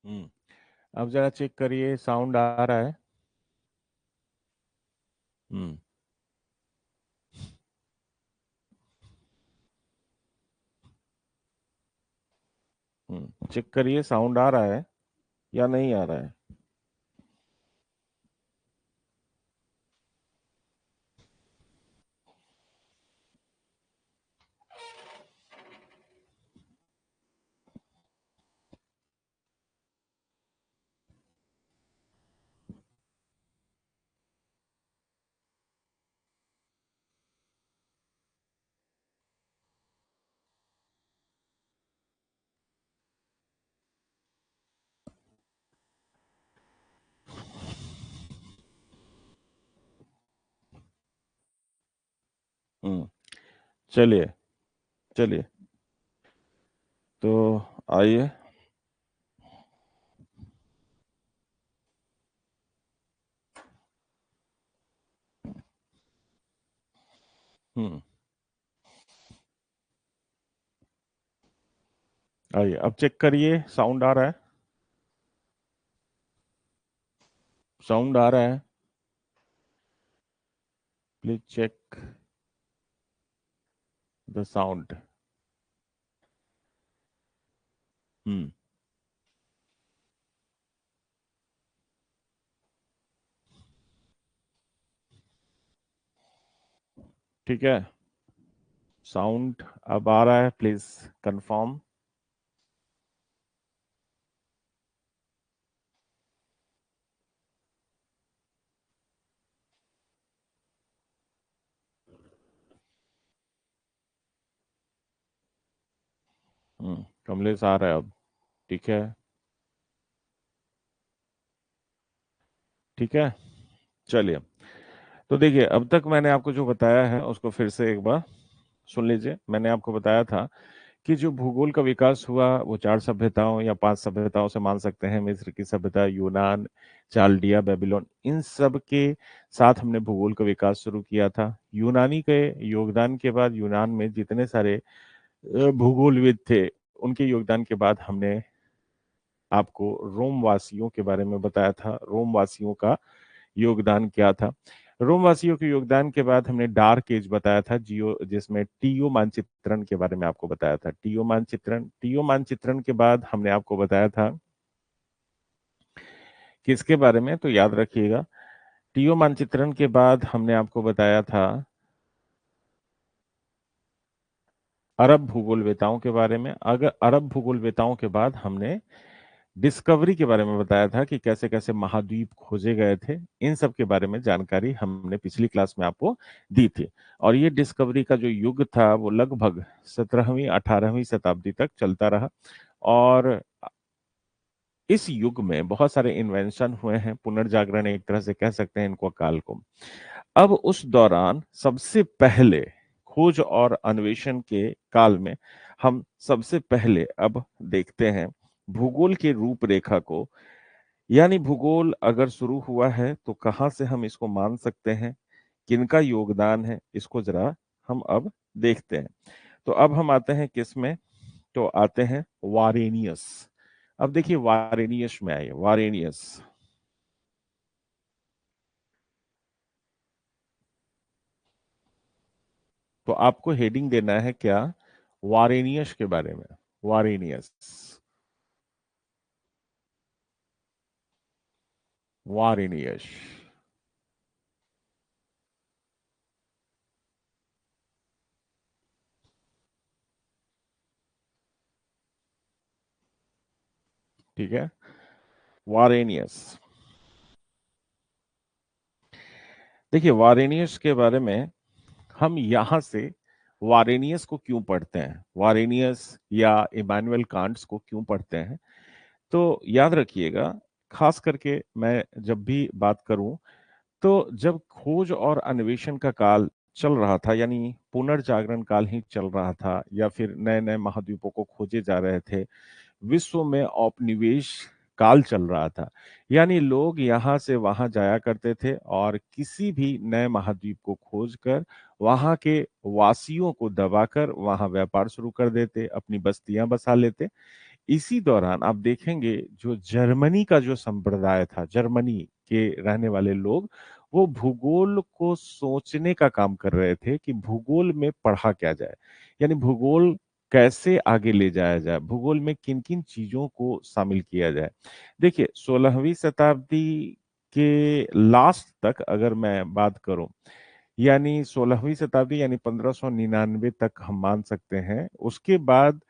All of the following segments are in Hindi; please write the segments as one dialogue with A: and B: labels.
A: हम्म। अब जरा चेक करिए, साउंड आ रहा है? हम्म। चेक करिए, साउंड आ रहा है या नहीं आ रहा है? हम्म। चलिए, चलिए, तो आइए। हम्म। आइए, अब चेक करिए, साउंड आ रहा है? साउंड आ रहा है? Please check the sound. Hmm. ठीक है, साउंड अब आ रहा है, प्लीज कंफर्म। कमलेश आ रहा है अब? ठीक है, ठीक है। चलिए, तो देखिए, अब तक मैंने आपको जो बताया है उसको फिर से एक बार सुन लीजिए। मैंने आपको बताया था कि जो भूगोल का विकास हुआ वो चार सभ्यताओं या पांच सभ्यताओं से मान सकते हैं। मिस्र की सभ्यता, यूनान, चाल्डिया, बेबीलोन, इन सब के साथ हमने भूगोल का विकास शुरू किया था। यूनानी के योगदान के बाद, यूनान में जितने सारे भूगोलविद थे, उनके योगदान के बाद हमने आपको रोम वासियों के बारे में बताया था। रोम वासियों का योगदान क्या था? रोम वासियों के योगदान के बाद हमने डार्क एज बताया था, जियो, जिसमें टीओ मानचित्रण के बारे में आपको बताया था। टीओ मानचित्रण के बाद हमने आपको बताया था किसके बारे में, तो याद रखिएगा। टीओ मानचित्रण के बाद हमने आपको बताया था अरब भूगोलवेताओं के बारे में। अगर अरब भूगोलवेताओं के बाद हमने डिस्कवरी के बारे में बताया था कि कैसे कैसे महाद्वीप खोजे गए थे। इन सब के बारे में जानकारी हमने पिछली क्लास में आपको दी थी। और ये डिस्कवरी का जो युग था वो लगभग 17वीं 18वीं शताब्दी तक चलता रहा। और इस युग में बहुत सारे इन्वेंशन हुए हैं, पुनर्जागरण एक तरह से कह सकते हैं इनको, काल को। अब उस दौरान सबसे पहले खोज और अन्वेषण के काल में हम सबसे पहले अब देखते हैं भूगोल के रूपरेखा को। यानी भूगोल अगर शुरू हुआ है तो कहाँ से हम इसको मान सकते हैं, किनका योगदान है, इसको जरा हम अब देखते हैं। तो अब हम आते हैं किस में, तो आते हैं वारेनियस। अब देखिए, वारेनियस में आइए, वारेनियस। तो आपको हेडिंग देना है क्या? वारेनियस के बारे में। वारेनियस, वारेनियस। ठीक है, वारेनियस। देखिए, वारेनियस के बारे में हम यहां से वारेनियस को क्यों पढ़ते हैं, वारेनियस या इमानुएल कांट्स को क्यों पढ़ते हैं, तो याद रखिएगा, खास करके मैं जब भी बात करूं तो जब खोज और अन्वेषण का काल चल रहा था, यानी पुनर्जागरण काल ही चल रहा था, या फिर नए नए महाद्वीपों को खोजे जा रहे थे, विश्व में औपनिवेश काल चल रहा था। यानी लोग यहाँ से वहां जाया करते थे और किसी भी नए महाद्वीप को खोजकर वहां के वासियों को दबाकर वहां व्यापार शुरू कर देते, अपनी बस्तियां बसा लेते। इसी दौरान आप देखेंगे जो जर्मनी का जो संप्रदाय था, जर्मनी के रहने वाले लोग, वो भूगोल को सोचने का काम कर रहे थे कि भूगोल में पढ़ा क्या जाए, यानी भूगोल कैसे आगे ले जाया जाए, भूगोल में किन किन चीजों को शामिल किया जाए। देखिए 16वीं शताब्दी के लास्ट तक अगर मैं बात करूं, यानी 16वीं शताब्दी यानी 1599 तक हम मान सकते हैं, उसके बाद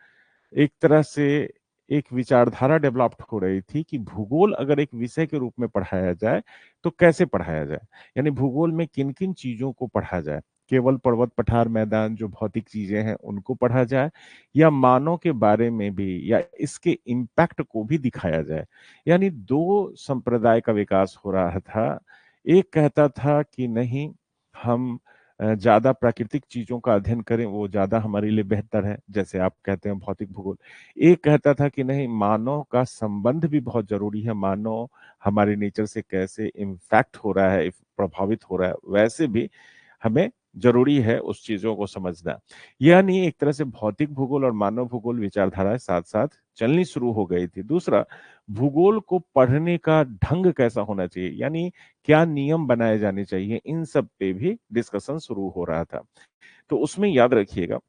A: एक तरह से एक विचारधारा डेवलप हो रही थी कि भूगोल अगर एक विषय के रूप में पढ़ाया जाए तो कैसे पढ़ाया जाए, यानी भूगोल में किन किन चीजों को पढ़ा जाए, केवल पर्वत पठार मैदान जो भौतिक चीजें हैं उनको पढ़ा जाए, या मानव के बारे में भी, या इसके इम्पैक्ट को भी दिखाया जाए। यानी दो संप्रदाय का विकास हो रहा था। एक कहता था कि नहीं, हम ज्यादा प्राकृतिक चीजों का अध्ययन करें, वो ज्यादा हमारे लिए बेहतर है, जैसे आप कहते हैं भौतिक भूगोल। एक कहता था कि नहीं, मानव का संबंध भी बहुत जरूरी है, मानव हमारे नेचर से कैसे इम्पैक्ट हो रहा है, प्रभावित हो रहा है, वैसे भी हमें जरूरी है उस चीजों को समझना। यानी एक तरह से भौतिक भूगोल और मानव भूगोल विचारधाराएं साथ साथ चलनी शुरू हो गई थी। दूसरा, भूगोल को पढ़ने का ढंग कैसा होना चाहिए, यानी क्या नियम बनाए जाने चाहिए, इन सब पे भी डिस्कशन शुरू हो रहा था। तो उसमें याद रखिएगा,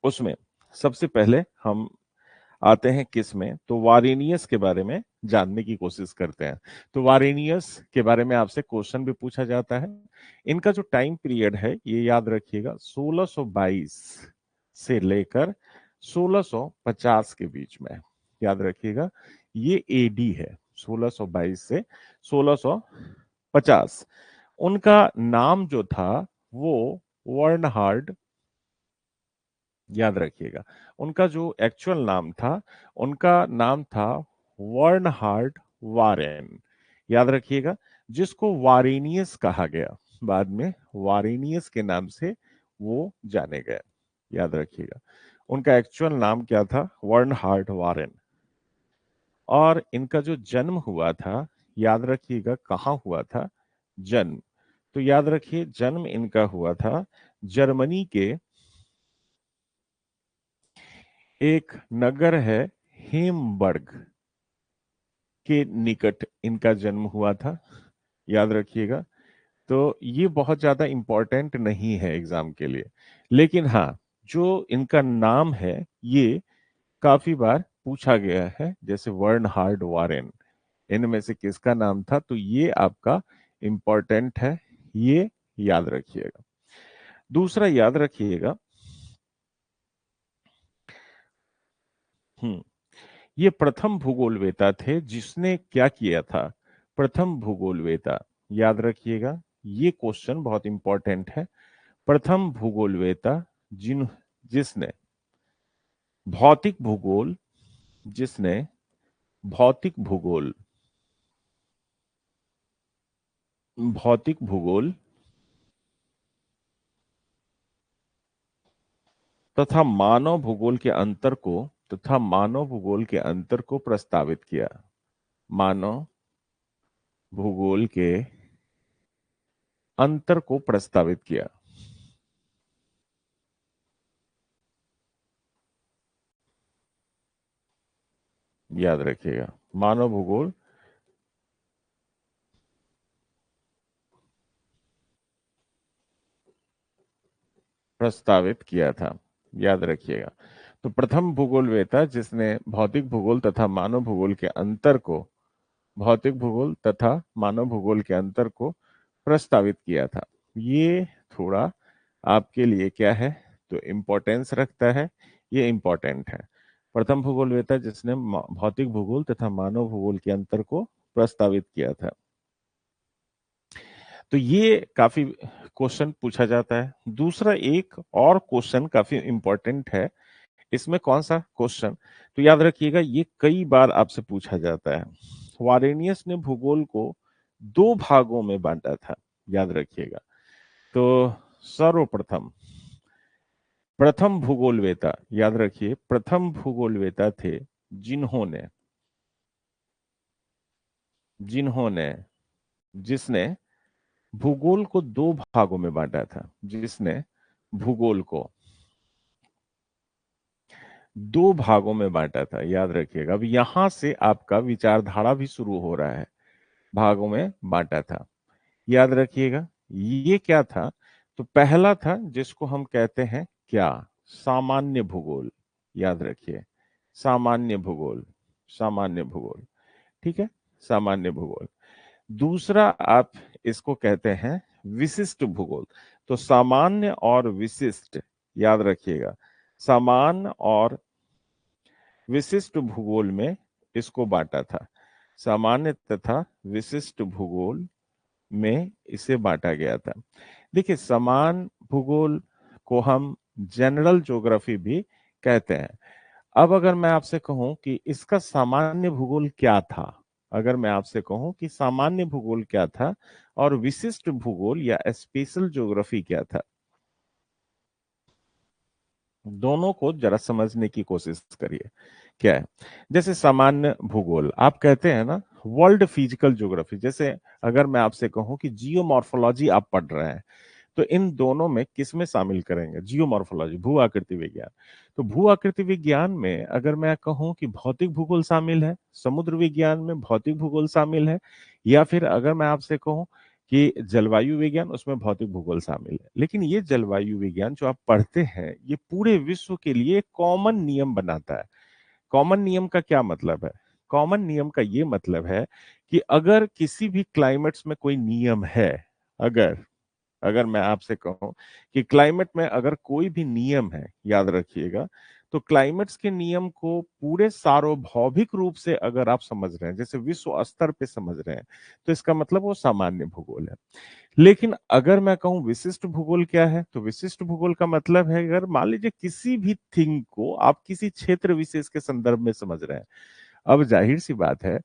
A: उसमें सबसे पहले हम आते हैं किस में, तो वारेनियस के बारे में जानने की कोशिश करते हैं। तो वारेनियस के बारे में आपसे क्वेश्चन भी पूछा जाता है। इनका जो टाइम पीरियड है ये याद रखिएगा, 1622 से लेकर 1650 के बीच में, याद रखिएगा ये एडी है, 1622 से 1650। उनका नाम जो था वो वर्नहार्ड, याद रखिएगा उनका जो एक्चुअल नाम था, उनका नाम था वर्नहार्ड वारेन, याद रखिएगा, जिसको वारेनियस कहा गया, बाद में वारेनियस के नाम से वो जाने गए। याद रखिएगा उनका एक्चुअल नाम क्या था, वर्नहार्ड वारेन। और इनका जो जन्म हुआ था, याद रखिएगा कहाँ हुआ था जन्म, तो याद रखिए जन्म इनका हुआ था जर्मनी के एक नगर है हेमबर्ग के निकट इनका जन्म हुआ था, याद रखिएगा। तो ये बहुत ज्यादा इंपॉर्टेंट नहीं है एग्जाम के लिए, लेकिन हाँ जो इनका नाम है ये काफी बार पूछा गया है, जैसे वर्नहार्ड वारेन, इनमें से किसका नाम था, तो ये आपका इंपॉर्टेंट है, ये याद रखिएगा। दूसरा याद रखिएगा, हम्म, ये प्रथम भूगोलवेता थे जिसने क्या किया था, प्रथम भूगोलवेता, याद रखिएगा ये क्वेश्चन बहुत इंपॉर्टेंट है। प्रथम भूगोलवेता जिसने भौतिक भूगोल, जिसने भौतिक भूगोल, भौतिक भूगोल तथा मानव भूगोल के अंतर को, तथा मानव भूगोल के अंतर को प्रस्तावित किया, मानव भूगोल के अंतर को प्रस्तावित किया। याद रखिएगा मानव भूगोल प्रस्तावित किया था, याद रखिएगा। तो प्रथम भूगोलवेता जिसने भौतिक भूगोल तथा मानव भूगोल के अंतर को, भौतिक भूगोल तथा मानव भूगोल के अंतर को प्रस्तावित किया था, ये थोड़ा आपके लिए क्या है, तो इम्पोर्टेंस रखता है, ये इम्पोर्टेंट है। प्रथम भूगोलवेता जिसने भौतिक भूगोल तथा मानव भूगोल के अंतर को प्रस्तावित किया था। तो ये काफी क्वेश्चन पूछा जाता है। दूसरा एक और क्वेश्चन काफी इंपॉर्टेंट है, इसमें कौन सा क्वेश्चन, तो याद रखिएगा ये कई बार आपसे पूछा जाता है। वारेनियस ने भूगोल को दो भागों में बांटा था, याद रखिएगा। तो सर्वप्रथम प्रथम भूगोलवेता, याद रखिए प्रथम भूगोलवेता थे जिन्होंने, जिन्होंने जिसने भूगोल को दो भागों में बांटा था, जिसने भूगोल को दो भागों में बांटा था, याद रखिएगा। अब यहां से आपका विचारधारा भी शुरू हो रहा है। भागों में बांटा था, याद रखिएगा। ये क्या था? तो पहला था जिसको हम कहते हैं क्या, सामान्य भूगोल। याद रखिए, सामान्य भूगोल, सामान्य भूगोल। ठीक है, सामान्य भूगोल। दूसरा आप इसको कहते हैं विशिष्ट भूगोल। तो सामान्य और विशिष्ट, याद रखिएगा, सामान्य और विशिष्ट भूगोल में इसको बांटा था। सामान्य तथा विशिष्ट भूगोल में इसे बांटा गया था। देखिए, समान भूगोल को हम जनरल ज्योग्राफी भी कहते हैं। अब अगर मैं आपसे कहूं कि इसका सामान्य भूगोल क्या था, अगर मैं आपसे कहूं कि सामान्य भूगोल क्या था और विशिष्ट भूगोल या स्पेशल ज्योग्राफी क्या था, दोनों को जरा समझने की कोशिश करिए। क्या है? जैसे सामान्य भूगोल आप कहते हैं ना, वर्ल्ड फिजिकल ज्योग्राफी। जैसे अगर मैं आपसे कहूं कि जियोमॉर्फोलॉजी आप पढ़ रहे हैं, तो इन दोनों में किस में शामिल करेंगे? जियोमॉर्फोलॉजी, भू आकृति विज्ञान। तो भू आकृति विज्ञान में अगर मैं कहूं कि भौतिक भूगोल शामिल है, समुद्र विज्ञान में भौतिक भूगोल शामिल है, या फिर अगर मैं आपसे कहूं कि जलवायु विज्ञान, उसमें भौतिक भूगोल शामिल है। लेकिन ये जलवायु विज्ञान जो आप पढ़ते हैं, ये पूरे विश्व के लिए कॉमन नियम बनाता है। कॉमन नियम का क्या मतलब है? कॉमन नियम का ये मतलब है कि अगर किसी भी क्लाइमेट्स में कोई नियम है, अगर अगर मैं आपसे कहूं कि क्लाइमेट में अगर कोई भी नियम है, याद रखिएगा, तो क्लाइमेट्स के नियम को पूरे सार्वभौमिक रूप से अगर आप समझ रहे हैं, जैसे विश्व स्तर पे समझ रहे हैं, तो इसका मतलब वो सामान्य भूगोल है। लेकिन अगर मैं कहूं विशिष्ट भूगोल क्या है, तो विशिष्ट भूगोल का मतलब है अगर मान लीजिए किसी भी थिंग को आप किसी क्षेत्र विशेष के संदर्भ में समझ रहे हैं। अब जाहिर सी बात है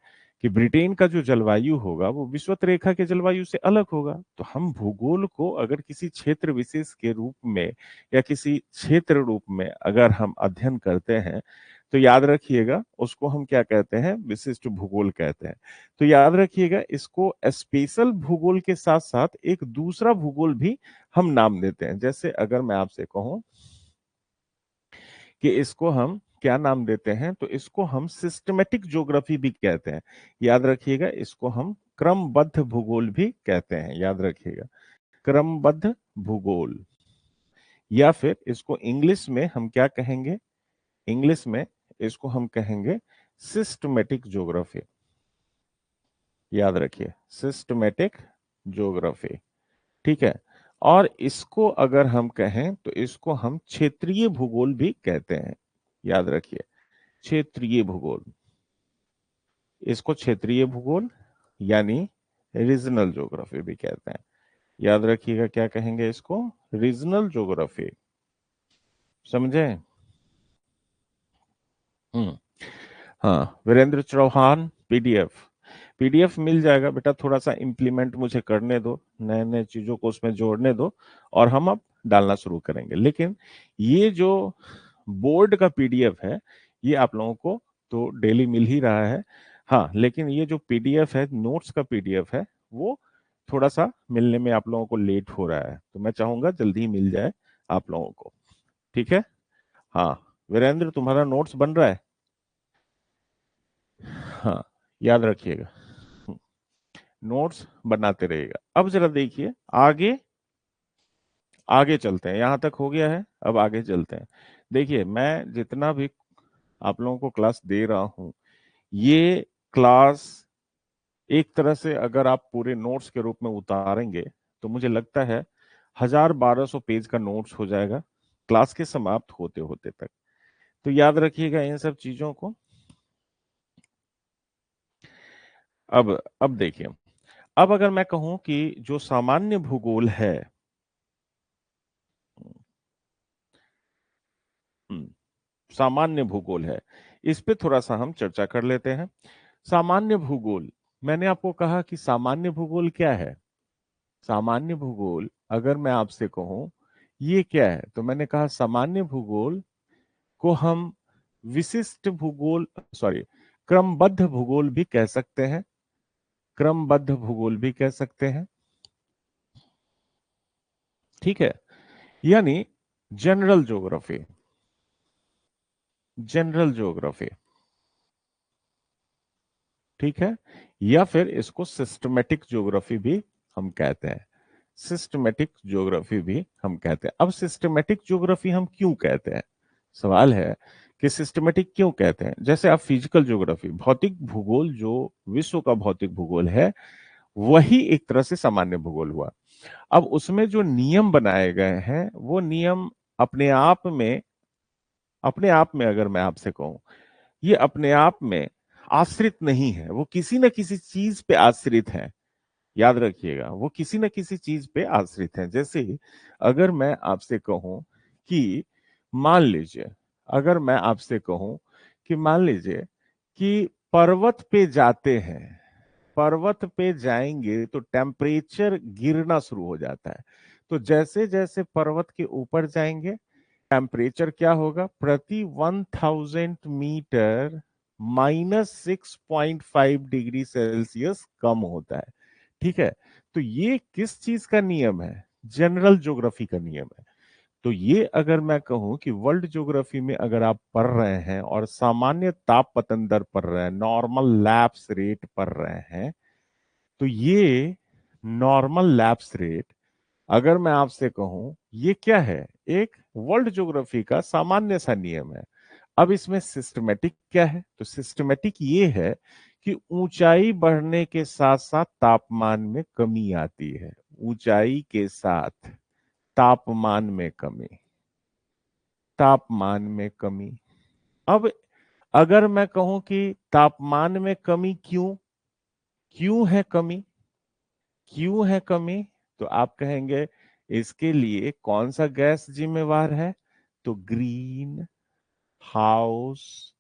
A: कि ब्रिटेन का जो जलवायु होगा वो विषुवत रेखा के जलवायु से अलग होगा। तो हम भूगोल को अगर किसी क्षेत्र विशेष के रूप में या किसी क्षेत्र रूप में अगर हम अध्ययन करते हैं, तो याद रखिएगा उसको हम क्या कहते हैं? विशिष्ट भूगोल कहते हैं। तो याद रखिएगा, इसको स्पेशल भूगोल के साथ साथ एक दूसरा भूगोल भी हम नाम देते हैं। जैसे अगर मैं आपसे कहूं कि इसको हम क्या नाम देते हैं, तो इसको हम सिस्टमेटिक ज्योग्राफी भी कहते हैं। याद रखिएगा, इसको हम क्रमबद्ध भूगोल भी कहते हैं। याद रखिएगा, क्रमबद्ध भूगोल। या फिर इसको इंग्लिश में हम क्या कहेंगे? इंग्लिश में इसको हम कहेंगे सिस्टमेटिक ज्योग्राफी। याद रखिए, सिस्टमेटिक ज्योग्राफी। ठीक है। और इसको अगर हम कहें तो इसको हम क्षेत्रीय भूगोल भी कहते हैं। याद रखिए, क्षेत्रीय भूगोल। इसको क्षेत्रीय भूगोल यानी रीजनल ज्योग्राफी भी कहते हैं। याद रखिएगा, क्या कहेंगे इसको? Regional geography. समझे? हम्म। हाँ, वीरेंद्र चौहान पीडीएफ। पीडीएफ मिल जाएगा बेटा, थोड़ा सा इंप्लीमेंट मुझे करने दो, नए नए चीजों को उसमें जोड़ने दो, और हम अब डालना शुरू करेंगे। लेकिन ये जो बोर्ड का पीडीएफ है, ये आप लोगों को तो डेली मिल ही रहा है। हाँ, लेकिन ये जो पीडीएफ है, नोट्स का पीडीएफ है, वो थोड़ा सा मिलने में आप लोगों को लेट हो रहा है। तो मैं चाहूंगा जल्दी ही मिल जाए आप लोगों को। ठीक है? हाँ, वीरेंद्र तुम्हारा नोट्स बन रहा है? हाँ, याद रखिएगा, नोट्स बनाते रहिएगा। अब जरा देखिए, आगे आगे चलते हैं। यहां तक हो गया है, अब आगे चलते हैं। देखिए, मैं जितना भी आप लोगों को क्लास दे रहा हूं, ये क्लास एक तरह से अगर आप पूरे नोट्स के रूप में उतारेंगे, तो मुझे लगता है 1000-1200 पेज का नोट्स हो जाएगा क्लास के समाप्त होते होते तक। तो याद रखिएगा इन सब चीजों को। अब देखिए, अब अगर मैं कहूं कि जो सामान्य भूगोल है, हम्म, सामान्य भूगोल है, इस पे थोड़ा सा हम चर्चा कर लेते हैं। सामान्य भूगोल, मैंने आपको कहा कि सामान्य भूगोल क्या है। सामान्य भूगोल अगर मैं आपसे कहूं ये क्या है, तो मैंने कहा सामान्य भूगोल को हम विशिष्ट भूगोल, सॉरी, क्रमबद्ध भूगोल भी कह सकते हैं। क्रमबद्ध भूगोल भी कह सकते हैं। ठीक है, यानी जनरल ज्योग्राफी। जनरल ज्योग्राफी, ठीक है, या फिर इसको सिस्टमेटिक ज्योग्राफी भी हम कहते हैं। सिस्टमेटिक ज्योग्राफी भी हम कहते हैं। अब सिस्टमेटिक ज्योग्राफी हम क्यों कहते हैं, सवाल है कि सिस्टमेटिक क्यों कहते हैं। जैसे आप फिजिकल ज्योग्राफी, भौतिक भूगोल, जो विश्व का भौतिक भूगोल है, वही एक तरह से सामान्य भूगोल हुआ। अब उसमें जो नियम बनाए गए हैं, वो नियम अपने आप में, अपने आप में अगर मैं आपसे कहूं, ये अपने आप में आश्रित नहीं है, वो किसी न किसी चीज पे आश्रित है। याद रखिएगा, वो किसी न किसी चीज पे आश्रित है। जैसे अगर मैं आपसे कहूं कि मान लीजिए, अगर मैं आपसे कहूं कि मान लीजिए कि पर्वत पे जाते हैं, पर्वत पे जाएंगे तो टेम्परेचर गिरना शुरू हो जाता है। तो जैसे जैसे पर्वत के ऊपर जाएंगे, टेम्परेचर क्या होगा, प्रति 1000 मीटर -6.5 डिग्री सेल्सियस कम होता है। ठीक है, तो ये किस चीज का नियम है, जनरल ज्योग्राफी का नियम है। तो ये अगर मैं कहूं कि वर्ल्ड ज्योग्राफी में अगर आप पढ़ रहे हैं और सामान्य ताप पतन दर पढ़ रहे हैं, नॉर्मल लैप्स रेट पढ़ रहे हैं, तो ये नॉर्मल लैप्स रेट, अगर मैं आपसे कहूं, ये क्या है, एक वर्ल्ड ज्योग्राफी का सामान्य सा नियम है। अब इसमें सिस्टमेटिक क्या है, तो सिस्टमेटिक ये है कि ऊंचाई बढ़ने के साथ साथ तापमान में कमी आती है। ऊंचाई के साथ तापमान में कमी, तापमान में कमी। अब अगर मैं कहूं कि तापमान में कमी क्यों, क्यों है कमी, क्यों है कमी, तो आप कहेंगे इसके लिए कौन सा गैस जिम्मेवार है, तो ग्रीन हाउस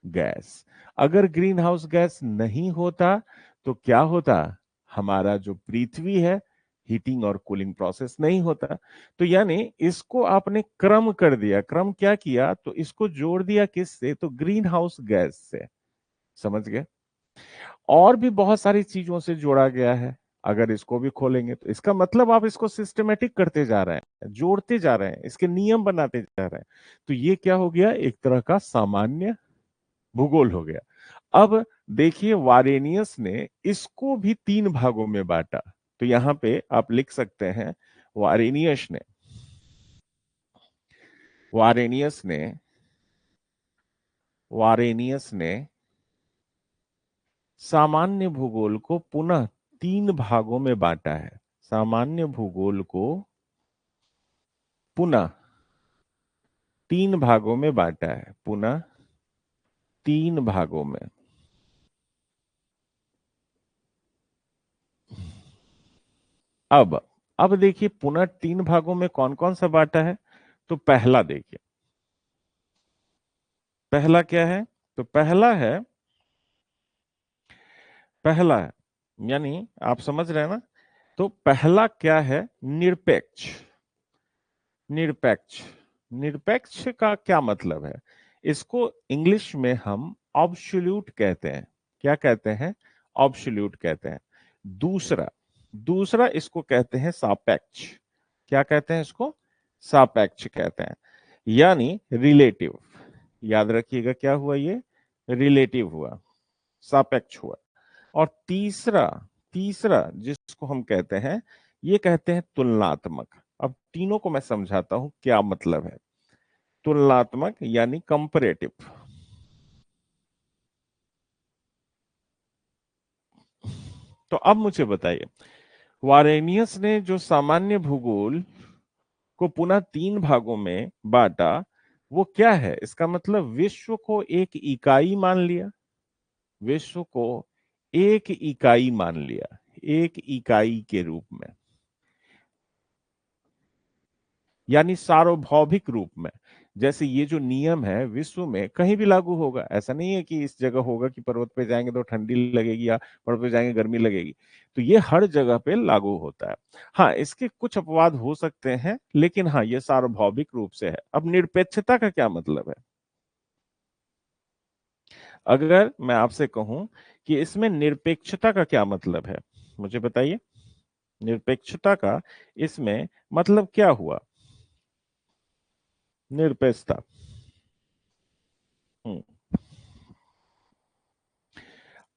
A: गैस। अगर ग्रीन हाउस गैस नहीं होता तो क्या होता, हमारा जो पृथ्वी है, हीटिंग और कूलिंग प्रोसेस नहीं होता। तो यानी इसको आपने क्रम कर दिया, क्रम क्या किया, तो इसको जोड़ दिया किससे, तो ग्रीन हाउस गैस से। समझ गए। और भी बहुत सारी चीजों से जोड़ा गया है। अगर इसको भी खोलेंगे तो इसका मतलब आप इसको सिस्टमेटिक करते जा रहे हैं, जोड़ते जा रहे हैं, इसके नियम बनाते जा रहे हैं। तो ये क्या हो गया, एक तरह का सामान्य भूगोल हो गया। अब देखिए, वारेनियस ने इसको भी 3 भागों में बांटा। तो यहां पे आप लिख सकते हैं, वारेनियस ने, वारेनियस ने, वारेनियस ने सामान्य भूगोल को पुनः 3 भागों में बांटा है। सामान्य भूगोल को पुनः 3 भागों में बांटा है, पुनः 3 भागों में। अब अब देखिए, पुनः 3 भागों में कौन कौन सा बांटा है। तो पहला देखिए, पहला क्या है, तो पहला है, पहला है, यानी आप समझ रहे हैं ना। तो पहला क्या है, निरपेक्ष। निरपेक्ष, निरपेक्ष का क्या मतलब है, इसको इंग्लिश में हम ऑब्सोल्यूट कहते हैं। क्या कहते हैं, ऑब्सोल्यूट कहते हैं। दूसरा, दूसरा इसको कहते हैं सापेक्ष। क्या कहते हैं इसको, सापेक्ष कहते हैं, यानी रिलेटिव। याद रखिएगा क्या हुआ, ये रिलेटिव हुआ, सापेक्ष हुआ। और तीसरा, तीसरा जिसको हम कहते हैं, ये कहते हैं तुलनात्मक। अब तीनों को मैं समझाता हूं क्या मतलब है। तुलनात्मक यानी कंपैरेटिव। तो अब मुझे बताइए, वारेनियस ने जो सामान्य भूगोल को पुनः 3 भागों में बांटा, वो क्या है, इसका मतलब विश्व को एक इकाई मान लिया, विश्व को एक इकाई मान लिया, एक इकाई के रूप में, यानी सार्वभौमिक रूप में। जैसे ये जो नियम है विश्व में कहीं भी लागू होगा, ऐसा नहीं है कि इस जगह होगा कि पर्वत पे जाएंगे तो ठंडी लगेगी या पर्वत पे जाएंगे गर्मी लगेगी। तो ये हर जगह पे लागू होता है। हाँ, इसके कुछ अपवाद हो सकते हैं, लेकिन हाँ, ये सार्वभौमिक रूप से है। अब निरपेक्षता का क्या मतलब है, अगर मैं आपसे कहूं कि इसमें निरपेक्षता का क्या मतलब है, मुझे बताइए। निरपेक्षता का इसमें मतलब क्या हुआ, निरपेक्षता। हम्म।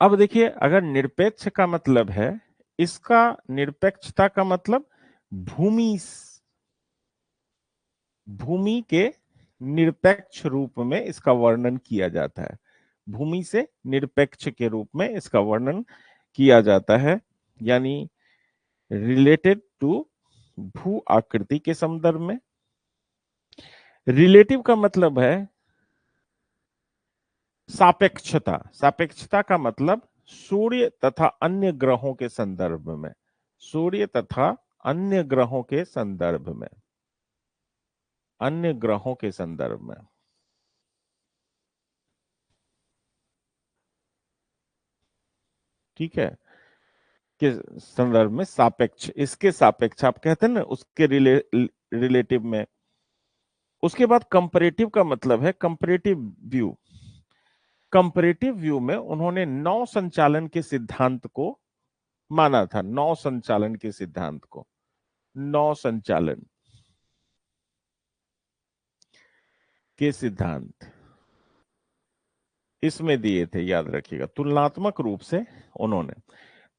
A: अब देखिए, अगर निरपेक्ष का मतलब है, इसका निरपेक्षता का मतलब भूमि भूमि के निरपेक्ष रूप में इसका वर्णन किया जाता है। भूमि से निरपेक्ष के रूप में इसका वर्णन किया जाता है, यानी रिलेटेड टू भू आकृति के संदर्भ में। रिलेटिव का मतलब है सापेक्षता। सापेक्षता का मतलब सूर्य तथा अन्य ग्रहों के संदर्भ में, सूर्य तथा अन्य ग्रहों के संदर्भ में, अन्य ग्रहों के संदर्भ में। ठीक है, के संदर्भ में सापेक्ष, इसके सापेक्ष आप कहते हैं ना, उसके रिलेटिव में। उसके बाद कंपैरेटिव का मतलब है कंपैरेटिव व्यू। कंपैरेटिव व्यू में उन्होंने नौ संचालन के सिद्धांत को माना था, नौ संचालन के सिद्धांत को, नौ संचालन के सिद्धांत इसमें दिए थे, याद रखिएगा, तुलनात्मक रूप से उन्होंने।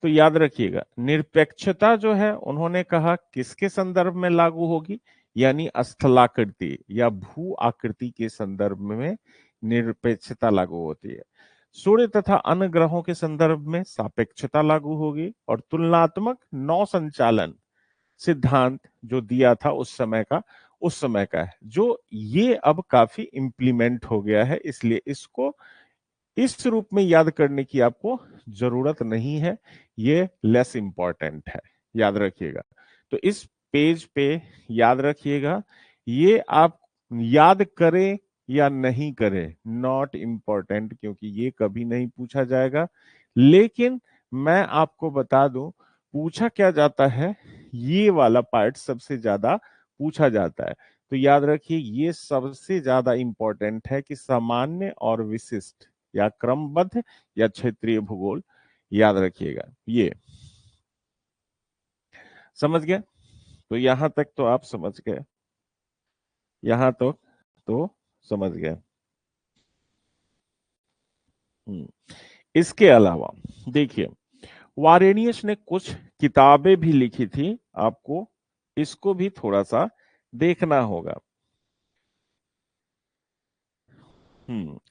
A: तो याद रखिएगा, निरपेक्षता जो है उन्होंने कहा किसके संदर्भ में लागू होगी, यानी स्थलाकृति या भू आकृति के संदर्भ में निरपेक्षता लागू होती है। सूर्य तथा अन्य ग्रहों के संदर्भ में सापेक्षता लागू होगी, और तुलनात्मक नौ संचालन सिद्धांत जो दिया था उस समय का, उस समय का है, जो ये अब काफी इंप्लीमेंट हो गया है, इसलिए इसको इस रूप में याद करने की आपको जरूरत नहीं है, ये लेस इंपॉर्टेंट है, याद रखिएगा। तो इस पेज पे याद रखिएगा, ये आप याद करें या नहीं करें, नॉट इंपॉर्टेंट, क्योंकि ये कभी नहीं पूछा जाएगा। लेकिन मैं आपको बता दूं, पूछा क्या जाता है, ये वाला पार्ट सबसे ज्यादा पूछा जाता है। तो याद रखिए, ये सबसे ज्यादा इंपॉर्टेंट है कि सामान्य और विशिष्ट या क्रमबद्ध या क्षेत्रीय भूगोल, याद रखिएगा। ये समझ गए? तो यहां तक तो आप समझ गए, यहां तो समझ गए। इसके अलावा देखिए, वारेनियस ने कुछ किताबें भी लिखी थी, आपको इसको भी थोड़ा सा देखना होगा।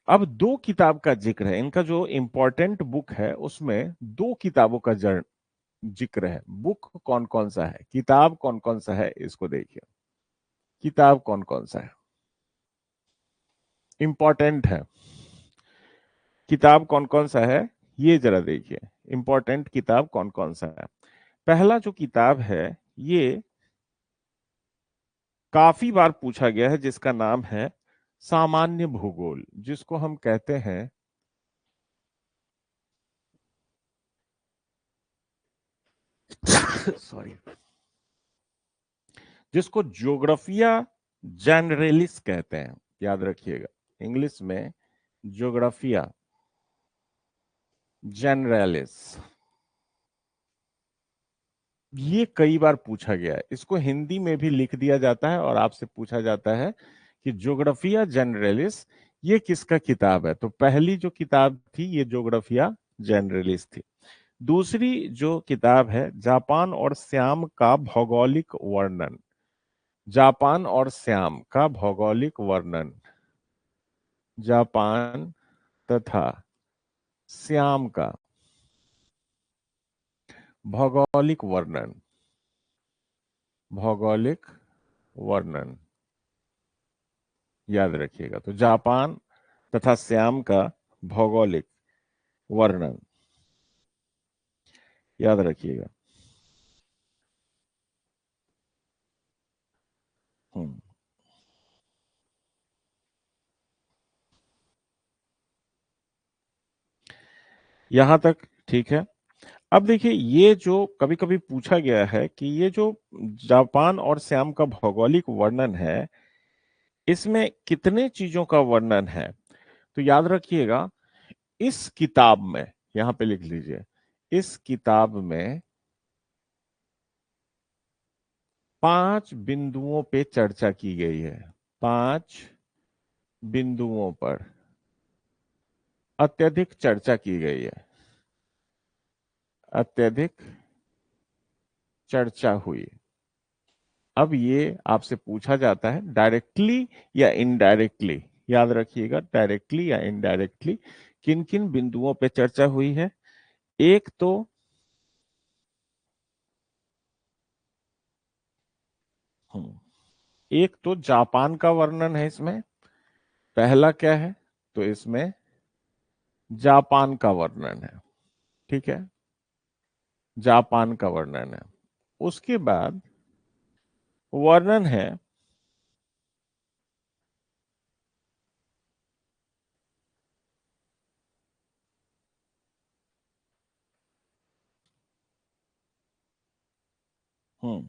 A: अब दो किताब का जिक्र है, इनका जो इंपॉर्टेंट बुक है उसमें दो किताबों का जिक्र है। बुक कौन कौन सा है, किताब कौन कौन सा है, इसको देखिए। किताब कौन कौन सा है, इंपॉर्टेंट है, किताब कौन कौन सा है, ये जरा देखिए। इंपॉर्टेंट किताब कौन कौन सा है। पहला जो किताब है, ये काफी बार पूछा गया है, जिसका नाम है सामान्य भूगोल, जिसको हम कहते हैं सॉरी, जिसको ज्योग्राफिया जनरलिस कहते हैं, याद रखिएगा, इंग्लिश में ज्योग्राफिया जनरलिस। ये कई बार पूछा गया है, इसको हिंदी में भी लिख दिया जाता है और आपसे पूछा जाता है कि ज्योग्राफिया जनरलिस ये किसका किताब है। तो पहली जो किताब थी ये ज्योग्राफिया जनरलिस थी। दूसरी जो किताब है, जापान और श्याम का भौगोलिक वर्णन, जापान और श्याम का भौगोलिक वर्णन, जापान तथा श्याम का भौगोलिक वर्णन, भौगोलिक वर्णन, याद रखिएगा। तो जापान तथा श्याम का भौगोलिक वर्णन, याद रखिएगा। हम्म, यहां तक ठीक है। अब देखिए, ये जो कभी कभी पूछा गया है कि ये जो जापान और श्याम का भौगोलिक वर्णन है, इसमें कितने चीजों का वर्णन है। तो याद रखिएगा, इस किताब में, यहां पे लिख लीजिए, इस किताब में 5 बिंदुओं पे चर्चा की गई है, 5 बिंदुओं पर अत्यधिक चर्चा की गई है, अत्यधिक चर्चा हुई। अब ये आपसे पूछा जाता है डायरेक्टली या इनडायरेक्टली, याद रखिएगा, डायरेक्टली या इनडायरेक्टली किन किन बिंदुओं पे चर्चा हुई है। एक तो एक तो जापान का वर्णन है इसमें, पहला क्या है, तो इसमें जापान का वर्णन है, ठीक है, जापान का वर्णन है। उसके बाद वर्णन है हम्म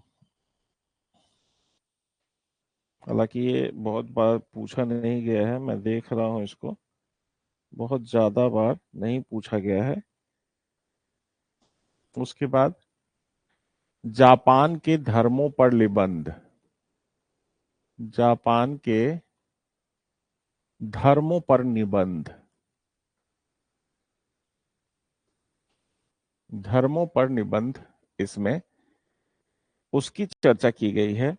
A: हालांकि ये बहुत बार पूछा नहीं गया है, मैं देख रहा हूं इसको, बहुत ज्यादा बार नहीं पूछा गया है। उसके बाद जापान के धर्मों पर निबंध, जापान के धर्मों पर निबंध, धर्मों पर निबंध, इसमें उसकी चर्चा की गई है।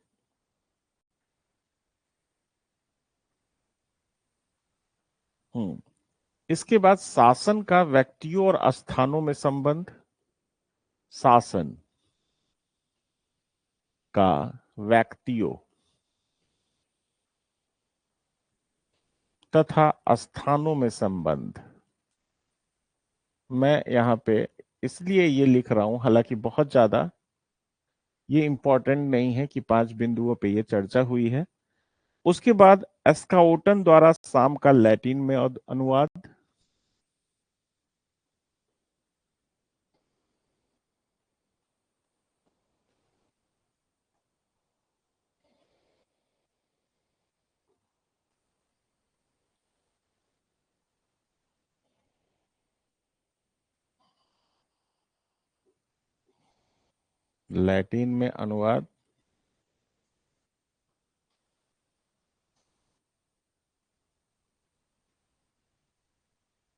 A: हम्म इसके बाद शासन का व्यक्तियों और स्थानों में संबंध, शासन का व्यक्तियों तथा स्थानों में संबंध। मैं यहाँ पे इसलिए ये लिख रहा हूं, हालांकि बहुत ज्यादा ये इंपॉर्टेंट नहीं है कि 5 बिंदुओं पे ये चर्चा हुई है। उसके बाद एस्काउटन द्वारा शाम का लैटिन में अनुवाद, लैटिन में अनुवाद,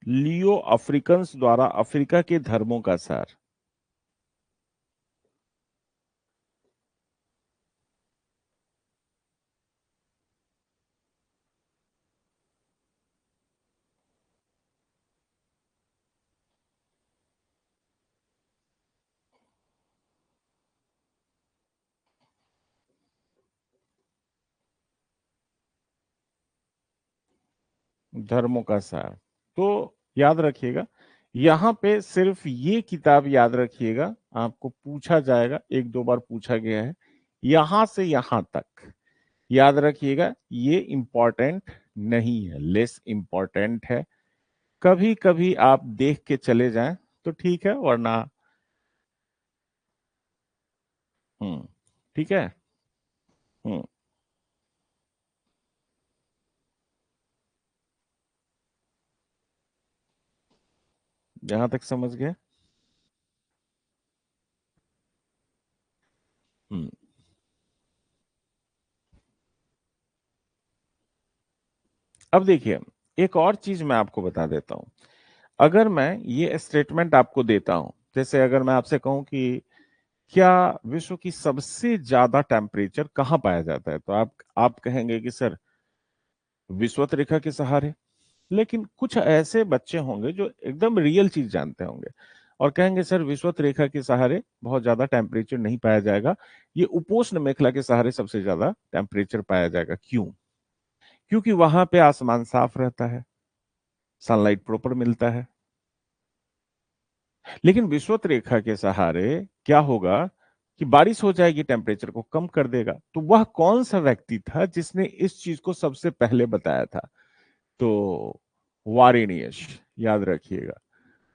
A: लियो अफ्रीकन्स द्वारा अफ्रीका के धर्मों का सार, धर्मों का सार। तो याद रखिएगा, यहां पे सिर्फ ये किताब याद रखिएगा, आपको पूछा जाएगा, 1-2 बार पूछा गया है, यहां से यहां तक याद रखिएगा। ये इंपॉर्टेंट नहीं है, लेस इंपॉर्टेंट है। कभी कभी आप देख के चले जाएं तो ठीक है, वरना हम्म ठीक है। हम्म जहां तक समझ गए। हम्म अब देखिए, एक और चीज मैं आपको बता देता हूं। अगर मैं ये स्टेटमेंट आपको देता हूं, जैसे अगर मैं आपसे कहूं कि क्या विश्व की सबसे ज्यादा टेम्परेचर कहाँ पाया जाता है, तो आप कहेंगे कि सर विषुवत रेखा के सहारे। लेकिन कुछ ऐसे बच्चे होंगे जो एकदम रियल चीज जानते होंगे और कहेंगे सर विषुवत रेखा के सहारे बहुत ज्यादा टेम्परेचर नहीं पाया जाएगा, ये उपोष्ण मेखला के सहारे सबसे ज्यादा टेम्परेचर पाया जाएगा। क्यों? क्योंकि वहां पे आसमान साफ रहता है, सनलाइट प्रॉपर मिलता है। लेकिन विषुवत रेखा के सहारे क्या होगा कि बारिश हो जाएगी, टेम्परेचर को कम कर देगा। तो वह कौन सा व्यक्ति था जिसने इस चीज को सबसे पहले बताया था? तो वारेनियस, याद रखिएगा,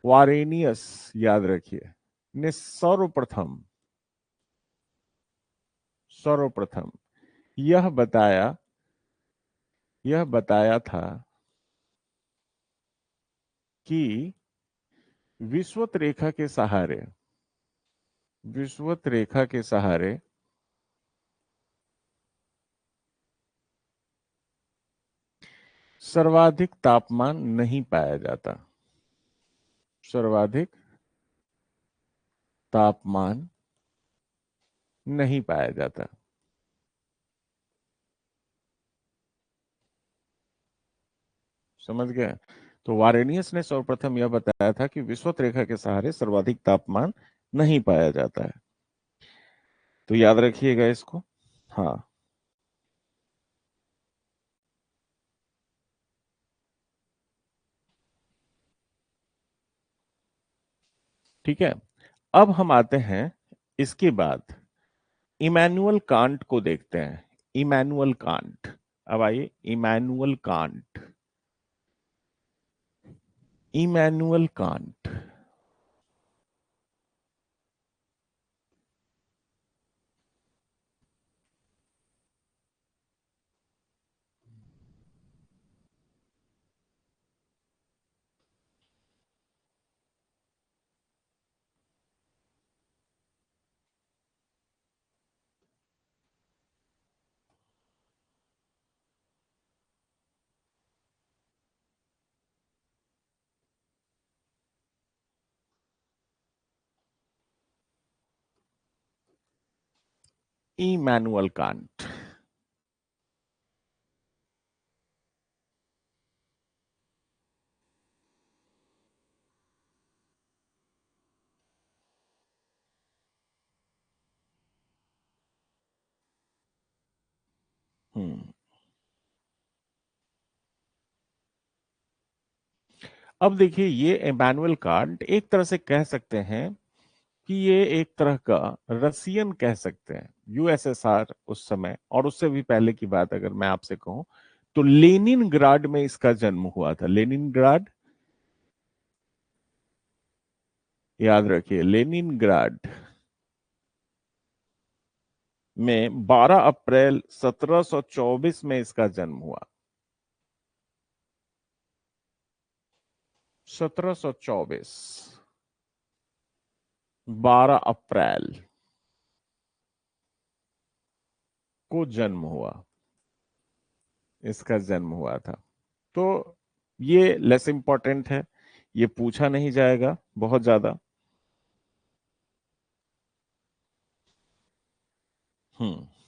A: वारेनियस, याद रखिए, ने सर्वप्रथम, सर्वप्रथम यह बताया, यह बताया था कि विषुवत रेखा के सहारे, विषुवत रेखा के सहारे सर्वाधिक तापमान नहीं पाया जाता। सर्वाधिक तापमान नहीं पाया जाता। समझ गए? तो वारेनियस ने सर्वप्रथम यह बताया था कि विषुवत रेखा के सहारे सर्वाधिक तापमान नहीं पाया जाता है। तो याद रखिएगा इसको। हाँ, ठीक है। अब हम आते हैं इसके बाद इमैनुअल कांट को देखते हैं। Immanuel Kant. अब आइए, Immanuel Kant. Immanuel Kant. Immanuel Kant. Hmm. अब देखिए, ये इमैनुअल कांट एक तरह से कह सकते हैं कि ये एक तरह का रसियन कह सकते हैं। यूएसएसआर उस समय, और उससे भी पहले की बात अगर मैं आपसे कहूं, तो लेनिनग्राड में इसका जन्म हुआ था। लेनिनग्राड, याद रखिए, लेनिनग्राड में 12 अप्रैल 1724 में इसका जन्म हुआ। 1724, 12 अप्रैल को जन्म हुआ, इसका जन्म हुआ था। तो ये लेस इंपॉर्टेंट है, ये पूछा नहीं जाएगा बहुत ज्यादा।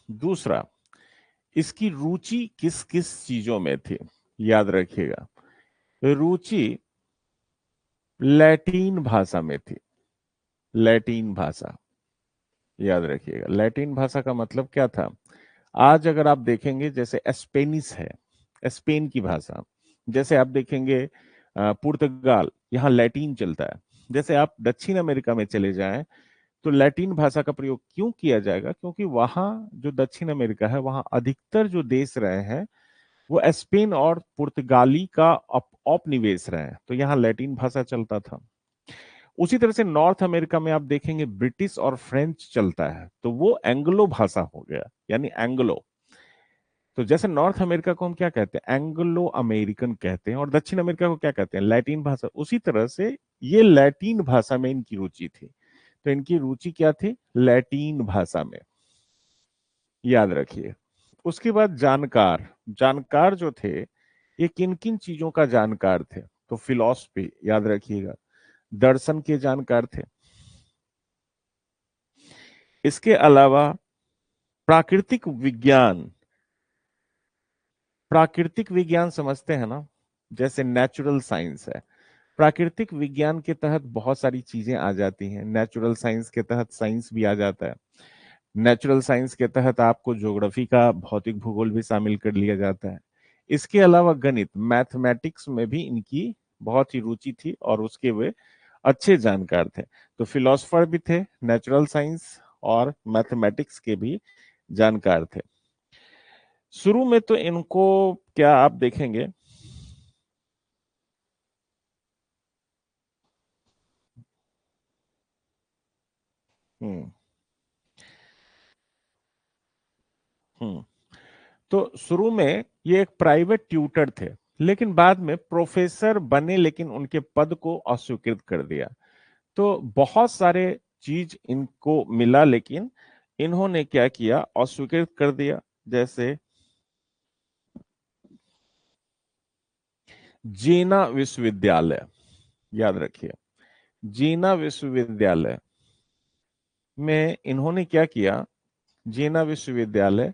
A: दूसरा, इसकी रुचि किस किस चीजों में थी, याद रखिएगा। रुचि लैटिन भाषा में थी। लैटिन भाषा, याद रखिएगा। लैटिन भाषा का मतलब क्या था? आज अगर आप देखेंगे, जैसे स्पेनिश है, स्पेन की भाषा। जैसे आप देखेंगे पुर्तगाल, यहाँ लैटिन चलता है। जैसे आप दक्षिण अमेरिका में चले जाएं, तो लैटिन भाषा का प्रयोग क्यों किया जाएगा? क्योंकि वहाँ जो दक्षिण अमेरिका है, वहाँ अधिकतर जो देश रहे हैं वो स्पेन और पुर्तगाली का औपनिवेश रहे हैं, तो यहाँ लैटिन भाषा चलता था। उसी तरह से नॉर्थ अमेरिका में आप देखेंगे ब्रिटिश और फ्रेंच चलता है, तो वो एंग्लो भाषा हो गया, यानी एंग्लो। तो जैसे नॉर्थ अमेरिका को हम क्या कहते हैं? एंग्लो अमेरिकन कहते हैं, और दक्षिण अमेरिका को क्या कहते हैं? लैटिन भाषा। उसी तरह से ये लैटिन भाषा में इनकी रुचि थी। तो इनकी रुचि क्या थी? लैटिन भाषा में, याद रखिए। उसके बाद जानकार। जानकार जो थे, ये किन किन चीजों का जानकार थे? तो फिलॉसफी, याद रखिएगा, दर्शन के जानकार थे। इसके अलावा प्राकृतिक विज्ञान। प्राकृतिक विज्ञान समझते हैं ना, जैसे नेचुरल साइंस है। प्राकृतिक विज्ञान के तहत बहुत सारी चीजें आ जाती हैं। नेचुरल साइंस के तहत साइंस भी आ जाता है। नेचुरल साइंस के तहत आपको ज्योग्राफी का भौतिक भूगोल भी शामिल कर लिया जाता है। इसके अलावा गणित, मैथमेटिक्स में भी इनकी बहुत ही रुचि थी, और उसके वे अच्छे जानकार थे। तो फिलोसफर भी थे, नेचुरल साइंस और मैथमेटिक्स के भी जानकार थे। शुरू में तो इनको, क्या आप देखेंगे, हम्म हम्म तो शुरू में ये एक प्राइवेट ट्यूटर थे, लेकिन बाद में प्रोफेसर बने, लेकिन उनके पद को अस्वीकृत कर दिया। तो बहुत सारे चीज इनको मिला, लेकिन इन्होंने क्या किया? अस्वीकृत कर दिया। जैसे जेना विश्वविद्यालय, याद रखिए, जीना विश्वविद्यालय में इन्होंने क्या किया, जीना विश्वविद्यालय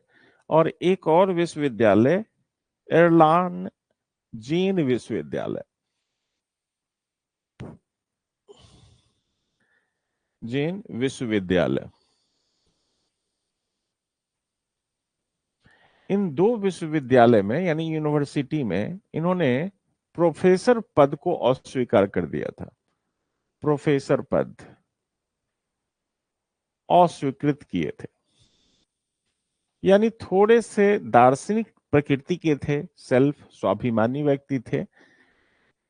A: और एक और विश्वविद्यालय एरलान जीन विश्वविद्यालय, जीन विश्वविद्यालय, इन दो विश्वविद्यालय में यानी यूनिवर्सिटी में इन्होंने प्रोफेसर पद को अस्वीकार कर दिया था। प्रोफेसर पद अस्वीकृत किए थे। यानी थोड़े से दार्शनिक प्रकृति के थे, सेल्फ स्वाभिमानी व्यक्ति थे,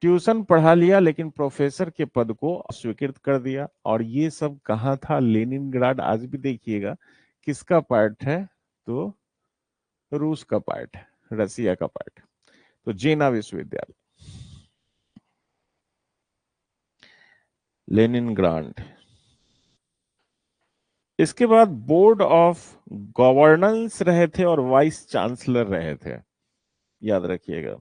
A: ट्यूशन पढ़ा लिया लेकिन प्रोफेसर के पद को अस्वीकृत कर दिया। और ये सब कहाँ था, लेनिनग्राड। आज भी देखिएगा किसका पार्ट है, तो रूस का पार्ट है, रसिया का पार्ट है। तो जेना विश्वविद्यालय, लेनिनग्राड। इसके बाद बोर्ड ऑफ गवर्नेंस रहे थे और वाइस चांसलर रहे थे, याद रखिएगा।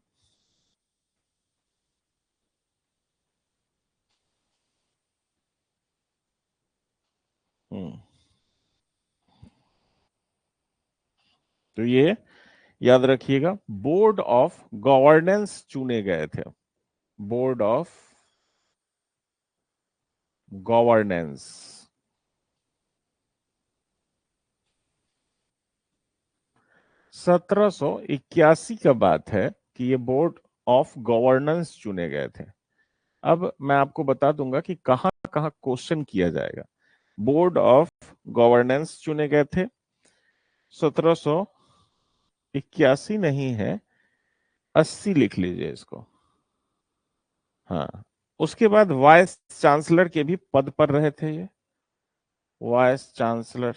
A: हम्म तो ये याद रखिएगा, बोर्ड ऑफ गवर्नेंस चुने गए थे, बोर्ड ऑफ गवर्नेंस। 1781 का बात है कि ये बोर्ड ऑफ गवर्नेंस चुने गए थे। अब मैं आपको बता दूंगा कि कहां कहां क्वेश्चन किया जाएगा। बोर्ड ऑफ गवर्नेंस चुने गए थे, 1781 नहीं है, 80 लिख लीजिए इसको। हाँ, उसके बाद वाइस चांसलर के भी पद पर रहे थे ये, वाइस चांसलर,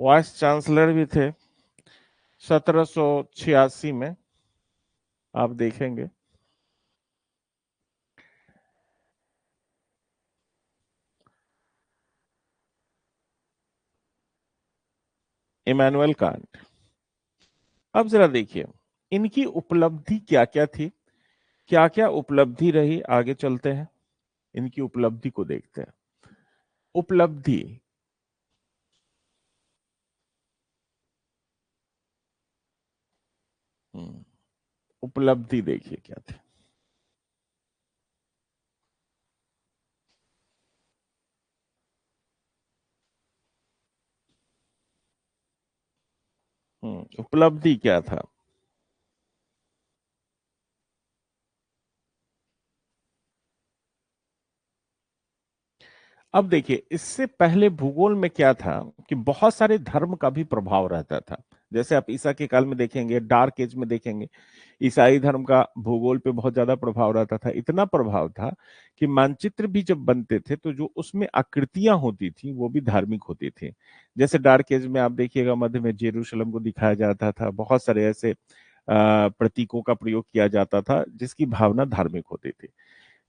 A: वाइस चांसलर भी थे 1786 में, आप देखेंगे। Emmanuel Kant. अब जरा देखिए इनकी उपलब्धि क्या क्या थी, क्या क्या उपलब्धि रही, आगे चलते हैं इनकी उपलब्धि को देखते हैं। उपलब्धि, उपलब्धि देखिए क्या थी। उपलब्धि क्या था। अब देखिए इससे पहले भूगोल में क्या था कि बहुत सारे धर्म का भी प्रभाव रहता था। जैसे आप ईसा के काल में देखेंगे, डार्क एज में देखेंगे, ईसाई धर्म का भूगोल पे बहुत ज्यादा प्रभाव रहता था। इतना प्रभाव था कि मानचित्र भी जब बनते थे तो जो उसमें आकृतियां होती थी वो भी धार्मिक होती थी। जैसे डार्क एज में आप देखिएगा मध्य में जेरूशलेम को दिखाया जाता था, बहुत सारे ऐसे प्रतीकों का प्रयोग किया जाता था जिसकी भावना धार्मिक होती थी।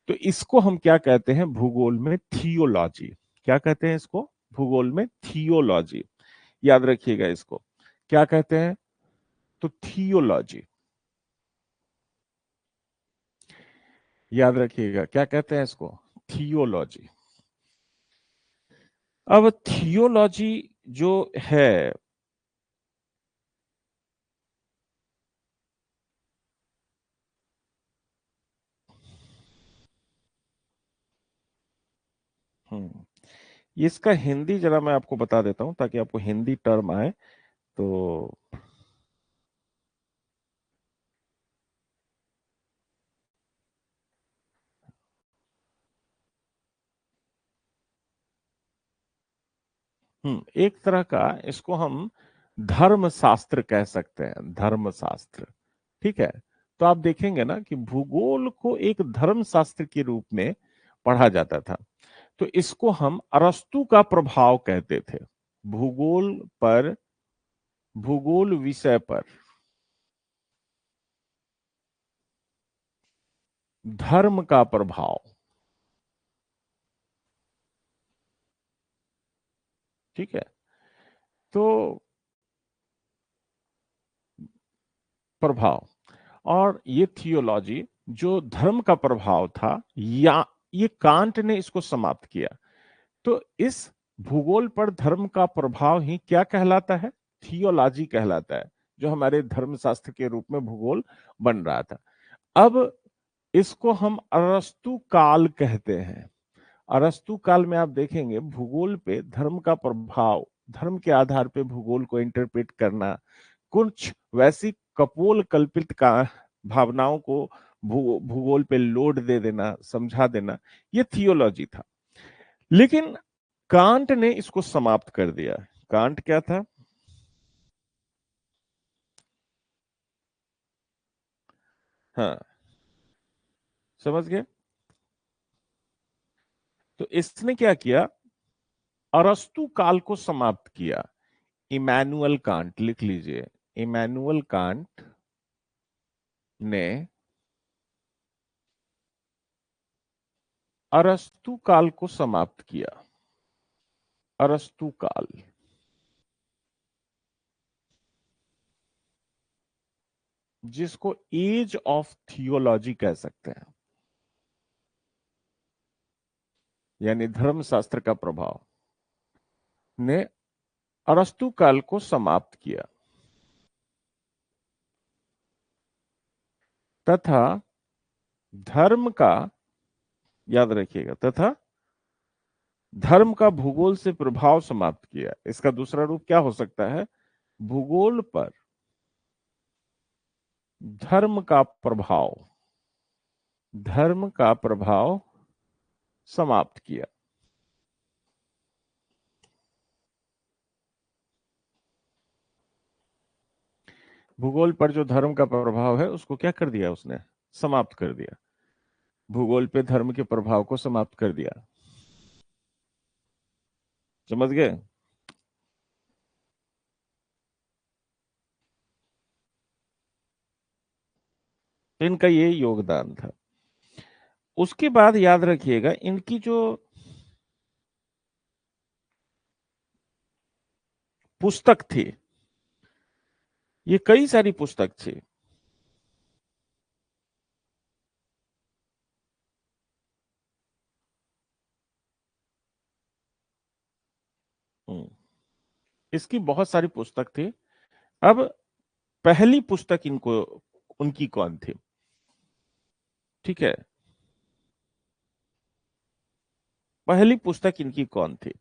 A: तो इसको हम क्या कहते हैं भूगोल में, थियोलॉजी। क्या कहते हैं इसको भूगोल में, थियोलॉजी। याद रखिएगा इसको क्या कहते हैं, तो थियोलॉजी। याद रखिएगा क्या कहते हैं इसको, थियोलॉजी। अब थियोलॉजी जो है, इसका हिंदी जरा मैं आपको बता देता हूं ताकि आपको हिंदी टर्म आए। तो एक तरह का इसको हम धर्म शास्त्र कह सकते हैं, धर्म शास्त्र। ठीक है, तो आप देखेंगे ना कि भूगोल को एक धर्म शास्त्र के रूप में पढ़ा जाता था। तो इसको हम अरस्तु का प्रभाव कहते थे, भूगोल पर, भूगोल विषय पर धर्म का प्रभाव। ठीक है, तो प्रभाव, और ये थियोलॉजी जो धर्म का प्रभाव था, या ये कांट ने इसको समाप्त किया। तो इस भूगोल पर धर्म का प्रभाव ही क्या कहलाता है? थियोलॉजी कहलाता है, जो हमारे धर्मशास्त्र के रूप में भूगोल बन रहा था। अब इसको हम अरस्तु काल कहते हैं। अरस्तु काल में आप देखेंगे भूगोल पे धर्म का प्रभाव, धर्म के आधार पे भूगोल को इंटरप्रेट करना, कुछ वैसी कपोल कल्पित का भावनाओं को भूगोल पे लोड दे देना, समझा देना, ये थियोलॉजी था। लेकिन कांट ने इसको समाप्त कर दिया। कांट क्या था? हाँ, समझ गए? तो इसने क्या किया? अरस्तु काल को समाप्त किया। इमैनुअल कांट, लिख लीजिए, इमैनुअल कांट ने अरस्तु काल को समाप्त किया। अरस्तु काल, जिसको एज ऑफ थियोलॉजी कह सकते हैं, यानी धर्मशास्त्र का प्रभाव, ने अरस्तु काल को समाप्त किया तथा धर्म का, याद रखिएगा, तथा धर्म का भूगोल से प्रभाव समाप्त किया। इसका दूसरा रूप क्या हो सकता है? भूगोल पर धर्म का प्रभाव, धर्म का प्रभाव समाप्त किया। भूगोल पर जो धर्म का प्रभाव है उसको क्या कर दिया उसने? समाप्त कर दिया। भूगोल पे धर्म के प्रभाव को समाप्त कर दिया। समझ गए? तो इनका ये योगदान था। उसके बाद याद रखिएगा, इनकी जो पुस्तक थी, ये कई सारी पुस्तक थी। इसकी बहुत सारी पुस्तक थी। अब पहली पुस्तक इनको, उनकी कौन थी? ठीक है, पहली पुस्तक इनकी कौन थी?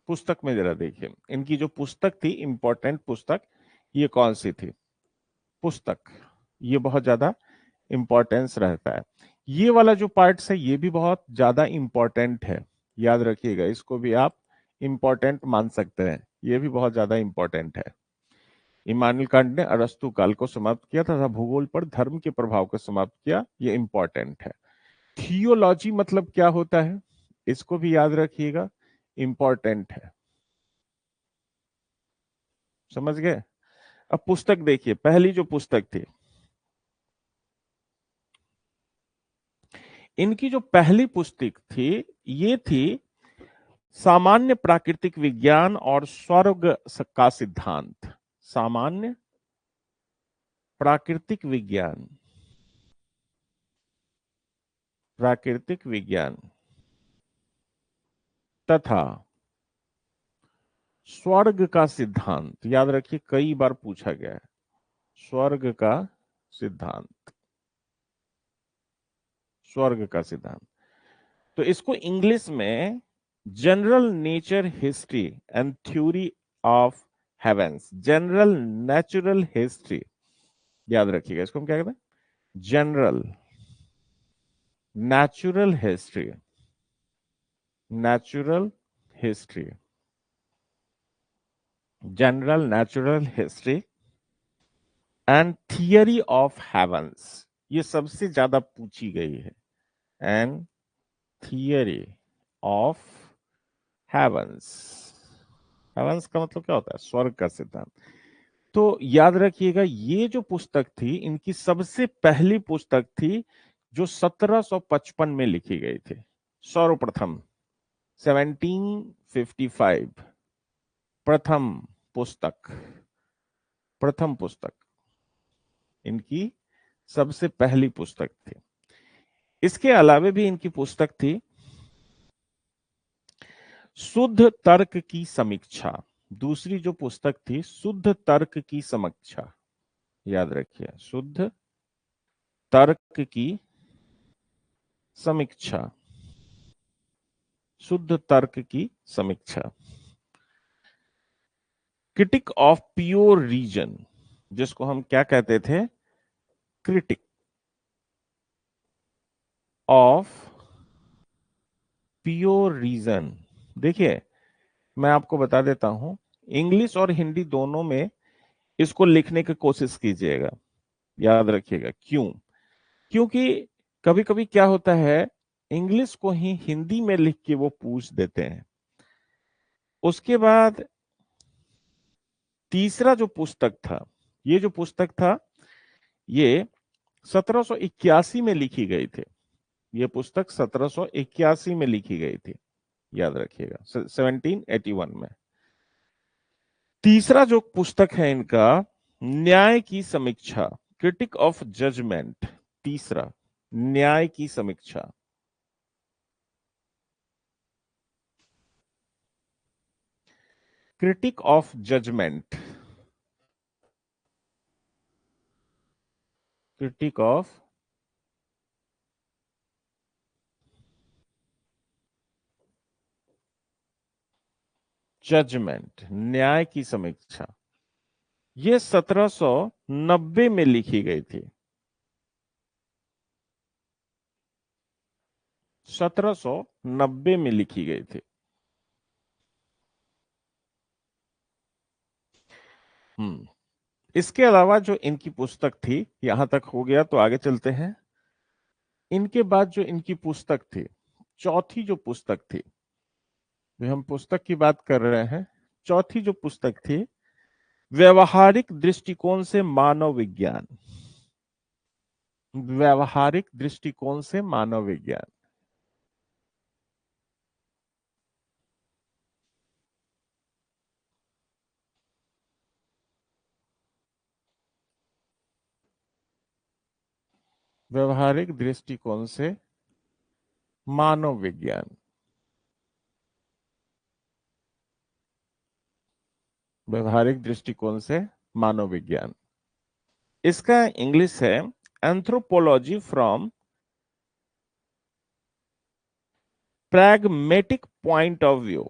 A: पुस्तक में जरा देखिए, इनकी जो पुस्तक थी, इंपॉर्टेंट पुस्तक, ये कौन सी थी पुस्तक? ये बहुत ज्यादा इंपॉर्टेंस रहता है। ये वाला जो पार्ट्स है ये भी बहुत ज्यादा इंपॉर्टेंट है, याद रखिएगा, इसको भी आप इंपॉर्टेंट मान सकते हैं, ये भी बहुत ज्यादा इंपॉर्टेंट है। इमानुएल कांट ने अरस्तु काल को समाप्त किया तथा भूगोल पर धर्म के प्रभाव को समाप्त किया, ये इंपॉर्टेंट है। थियोलॉजी मतलब क्या होता है, इसको भी याद रखिएगा, इंपॉर्टेंट है। समझ गए? अब पुस्तक देखिए, पहली जो पुस्तक थी, इनकी जो पहली पुस्तक थी, ये थी सामान्य प्राकृतिक विज्ञान और स्वर्ग का सिद्धांत। सामान्य प्राकृतिक विज्ञान, प्राकृतिक विज्ञान तथा स्वर्ग का सिद्धांत। याद रखिए, कई बार पूछा गया है, स्वर्ग का सिद्धांत, स्वर्ग का सिद्धांत। तो इसको इंग्लिश में general nature history and theory of heavens, general natural history, याद रखिएगा, इसको हम क्या कहते हैं? General natural history, natural history, general natural history and theory of heavens, ये सबसे ज्यादा पूछी गई है। And theory of heavens, heavens का मतलब क्या होता है? स्वर्ग का सिद्धांत। तो याद रखिएगा, ये जो पुस्तक थी, इनकी सबसे पहली पुस्तक थी, जो 1755 में लिखी गई थी, सर्वप्रथम 1755, प्रथम पुस्तक, प्रथम पुस्तक, इनकी सबसे पहली पुस्तक थी। इसके अलावा भी इनकी पुस्तक थी शुद्ध तर्क की समीक्षा। दूसरी जो पुस्तक थी शुद्ध तर्क की समीक्षा, याद रखिए, शुद्ध तर्क की समीक्षा, शुद्ध तर्क की समीक्षा। क्रिटिक ऑफ प्योर रीजन, जिसको हम क्या कहते थे, क्रिटिक ऑफ प्योर रीजन। देखिए, मैं आपको बता देता हूं, इंग्लिश और हिंदी दोनों में इसको लिखने की कोशिश कीजिएगा, याद रखिएगा। क्यों? क्योंकि कभी कभी क्या होता है, इंग्लिश को ही हिंदी में लिख के वो पूछ देते हैं। उसके बाद तीसरा जो पुस्तक था, ये जो पुस्तक था, ये 1781 में लिखी गई थी। ये पुस्तक 1781 में लिखी गई थी, याद रखिएगा, 1781 में। तीसरा जो पुस्तक है इनका, न्याय की समीक्षा, क्रिटिक ऑफ जजमेंट। तीसरा, न्याय की समीक्षा। Critique of judgment, critique of judgment, न्याय की समीक्षा। ये 1790 में लिखी गई थी, 1790 में लिखी गई थी। इसके अलावा जो इनकी पुस्तक थी, यहां तक हो गया, तो आगे चलते हैं। इनके बाद जो इनकी पुस्तक थी, चौथी जो पुस्तक थी, जो हम पुस्तक की बात कर रहे हैं, चौथी जो पुस्तक थी, व्यवहारिक दृष्टिकोण से मानव विज्ञान। व्यवहारिक दृष्टिकोण से मानव विज्ञान। व्यवहारिक दृष्टिकोण से मानव विज्ञान। व्यवहारिक दृष्टिकोण से मानव विज्ञान। इसका इंग्लिश है anthropology from pragmatic point of view।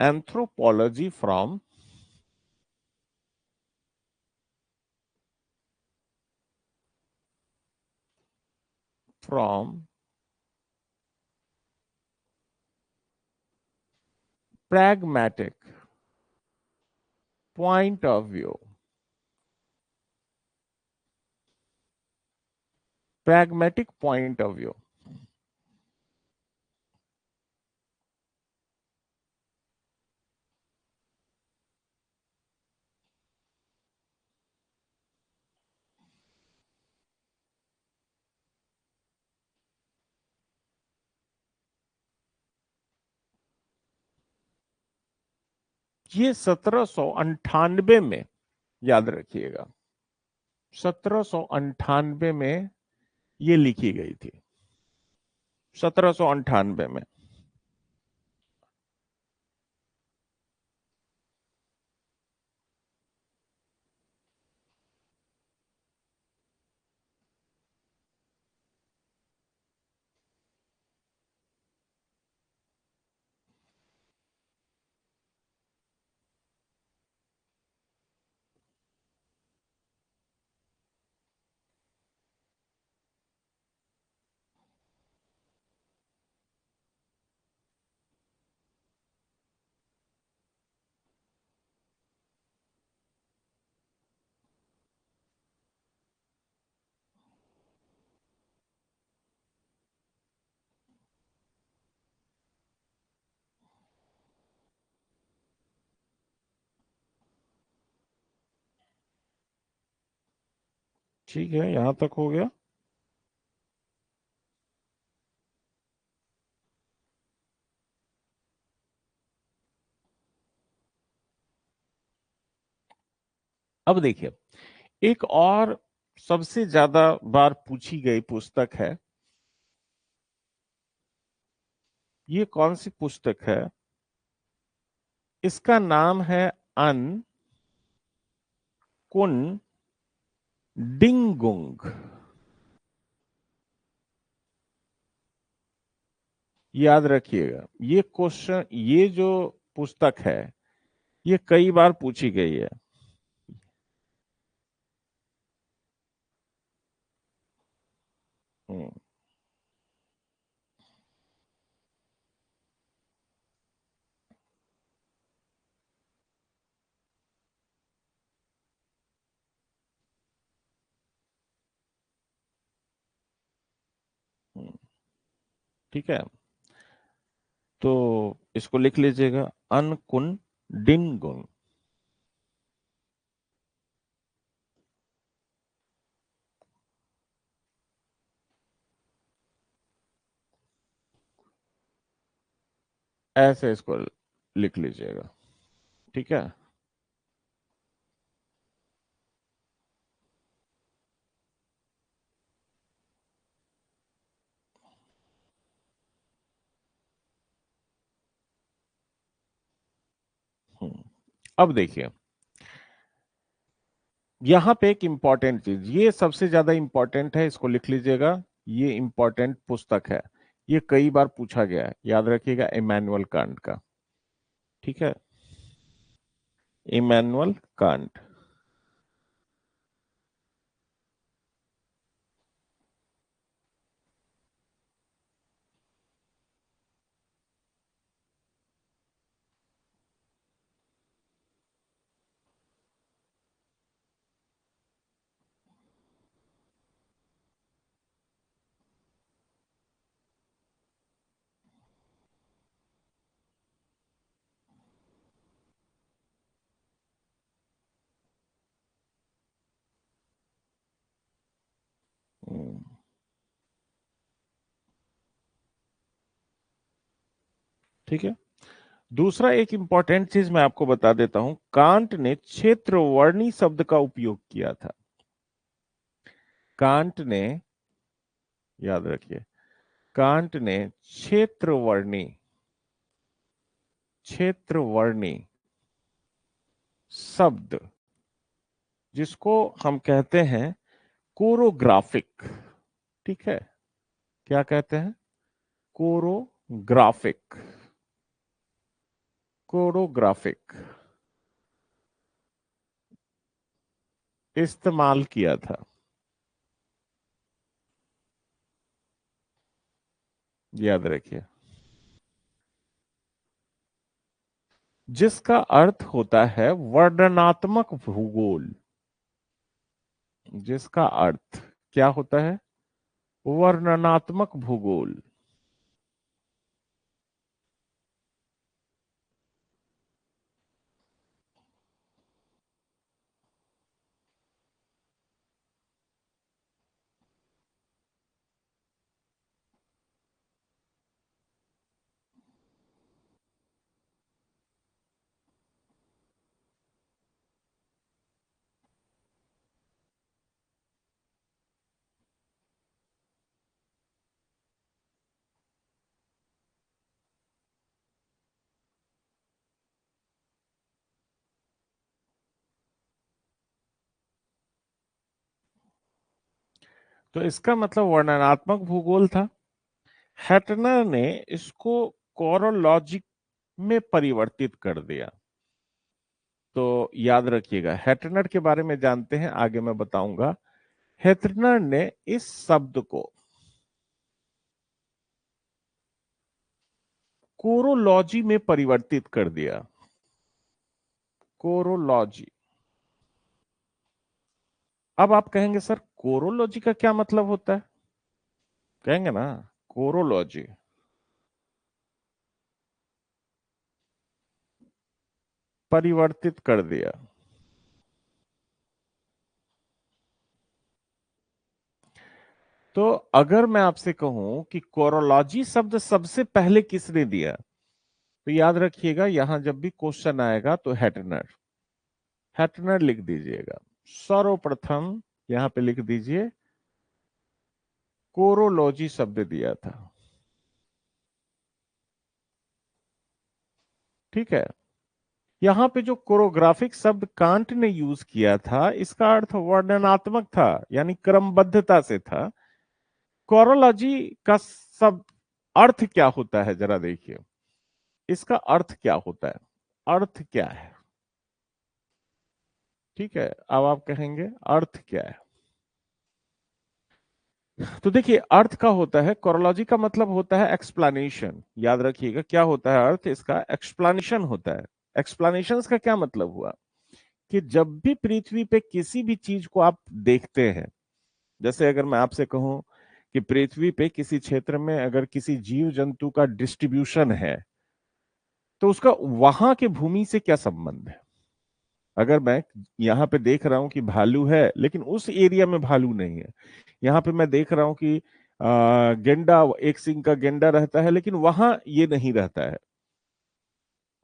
A: anthropology from pragmatic point of view। pragmatic point of view। ये 1798 में, याद रखिएगा, 1798 में ये लिखी गई थी, 1798 में। ठीक है, यहां तक हो गया। अब देखिए, एक और सबसे ज्यादा बार पूछी गई पुस्तक है। ये कौन सी पुस्तक है? इसका नाम है अन कुन डिंगुंग। याद रखिएगा, ये क्वेश्चन, ये जो पुस्तक है, ये कई बार पूछी गई है। हम्म, हम्म, ठीक है, तो इसको लिख लीजिएगा, अनकुन डिंगुंग। ऐसे इसको लिख लीजिएगा, ठीक है। हम्म, अब देखिए, यहां पे एक इंपॉर्टेंट चीज, ये सबसे ज्यादा इंपॉर्टेंट है, इसको लिख लीजिएगा। ये इंपॉर्टेंट पुस्तक है, ये कई बार पूछा गया है, याद रखिएगा, इमैनुअल कांट का। ठीक है, इमैनुअल कांट। हम्म, ठीक है। दूसरा एक इंपॉर्टेंट चीज मैं आपको बता देता हूं, कांट ने क्षेत्रवर्णी शब्द का उपयोग किया था। कांट ने, याद रखिए, कांट ने क्षेत्रवर्णी, क्षेत्रवर्णी शब्द, जिसको हम कहते हैं कोरोग्राफिक, ठीक है, क्या कहते हैं? कोरोग्राफिक, कोरोग्राफिक इस्तेमाल किया था। याद रखिए, जिसका अर्थ होता है वर्णनात्मक भूगोल। जिसका अर्थ क्या होता है? वर्णनात्मक भूगोल। तो इसका मतलब वर्णनात्मक भूगोल था। हैटनर ने इसको कोरोलॉजिक में परिवर्तित कर दिया। तो याद रखिएगा, हैटनर के बारे में जानते हैं, आगे मैं बताऊंगा। हैटनर ने इस शब्द को कोरोलॉजी में परिवर्तित कर दिया। कोरोलॉजी। अब आप कहेंगे सर, कोरोलॉजी का क्या मतलब होता है? कहेंगे ना, कोरोलॉजी, परिवर्तित कर दिया। तो अगर मैं आपसे कहूं कि कोरोलॉजी शब्द सबसे पहले किसने दिया, तो याद रखिएगा, यहां जब भी क्वेश्चन आएगा तो हैटनर, हैटनर लिख दीजिएगा सर्वप्रथम। यहां पे लिख दीजिए कोरोलॉजी शब्द दिया था। ठीक है। यहां पे जो कोरोग्राफिक शब्द कांट ने यूज किया था, इसका अर्थ वर्णनात्मक था, यानी क्रमबद्धता से था। कोरोलॉजी का शब्द अर्थ क्या होता है, जरा देखिए। इसका अर्थ क्या होता है, अर्थ क्या है? ठीक है, अब आप कहेंगे अर्थ क्या है। तो देखिए, अर्थ का होता है, कोरोलॉजी का मतलब होता है एक्सप्लेनेशन। याद रखिएगा, क्या होता है अर्थ, इसका एक्सप्लेनेशन होता है। एक्सप्लेनेशन का क्या मतलब हुआ कि जब भी पृथ्वी पे किसी भी चीज को आप देखते हैं, जैसे अगर मैं आपसे कहूं कि पृथ्वी पे किसी क्षेत्र में अगर किसी जीव जंतु का डिस्ट्रीब्यूशन है, तो उसका वहां के भूमि से क्या संबंध है। अगर मैं यहाँ पे देख रहा हूं कि भालू है, लेकिन उस एरिया में भालू नहीं है। यहाँ पे मैं देख रहा हूं कि गेंडा, एक सिंग का गेंडा रहता है, लेकिन वहां ये नहीं रहता है।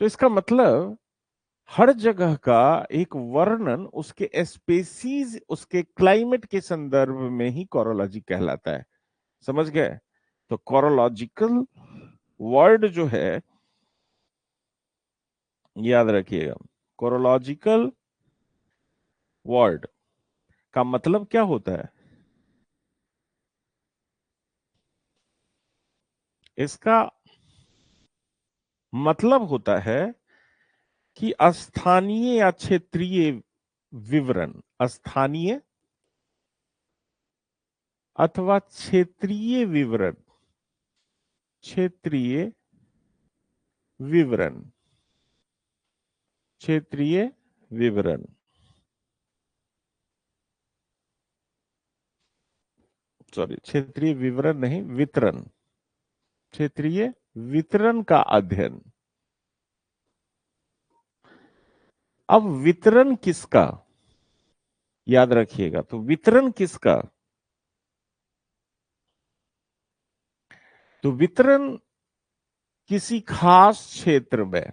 A: तो इसका मतलब हर जगह का एक वर्णन उसके स्पेसीज, उसके क्लाइमेट के संदर्भ में ही कोरोलॉजी कहलाता है। समझ गए? तो कोरोलॉजिकल वर्ड जो है, याद रखिएगा, कोरोलॉजिकल वर्ड का मतलब क्या होता है? इसका मतलब होता है कि स्थानीय या क्षेत्रीय विवरण, स्थानीय अथवा क्षेत्रीय विवरण, क्षेत्रीय विवरण, क्षेत्रीय विवरण, सॉरी, क्षेत्रीय विवरण नहीं, वितरण, क्षेत्रीय वितरण का अध्ययन। अब वितरण किसका, याद रखिएगा, तो वितरण किसका? तो वितरण किसी खास क्षेत्र में,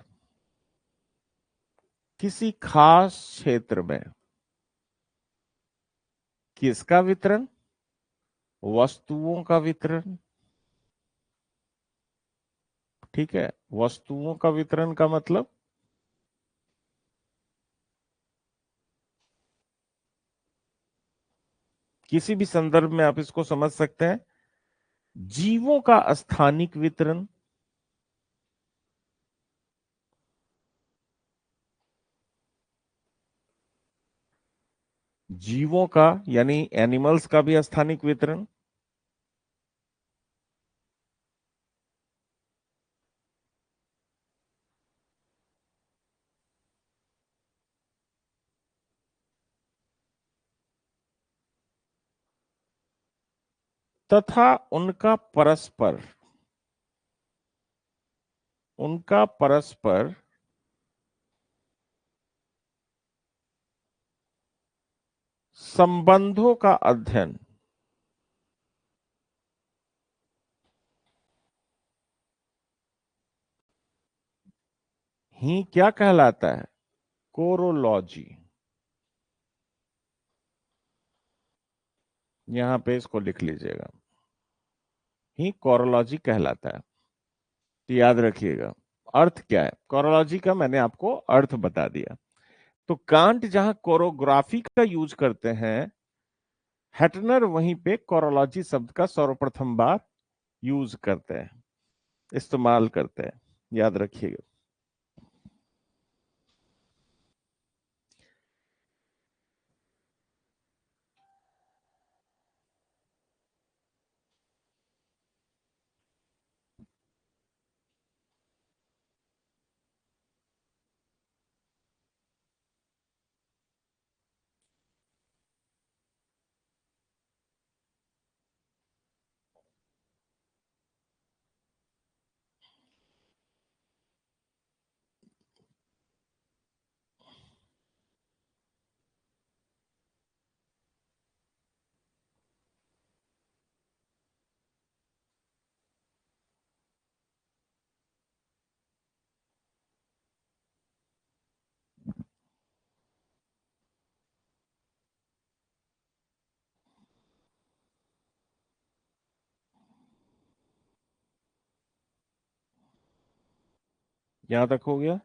A: किसी खास क्षेत्र में किसका वितरण? वस्तुओं का वितरण। ठीक है, वस्तुओं का वितरण का मतलब किसी भी संदर्भ में आप इसको समझ सकते हैं। जीवों का स्थानिक वितरण, जीवों का यानी एनिमल्स का भी स्थानिक वितरण, तथा उनका परस्पर, उनका परस्पर संबंधों का अध्ययन ही क्या कहलाता है? कोरोलॉजी। यहां पे इसको लिख लीजिएगा, ही कोरोलॉजी कहलाता है। तो याद रखिएगा, अर्थ क्या है कोरोलॉजी का, मैंने आपको अर्थ बता दिया। तो कांट जहां कोरोग्राफी का यूज करते हैं, हेटनर वहीं पे कोरोलॉजी शब्द का सर्वप्रथम बार यूज करते हैं, इस्तेमाल करते हैं। याद रखिएगा। यहां तक हो गया।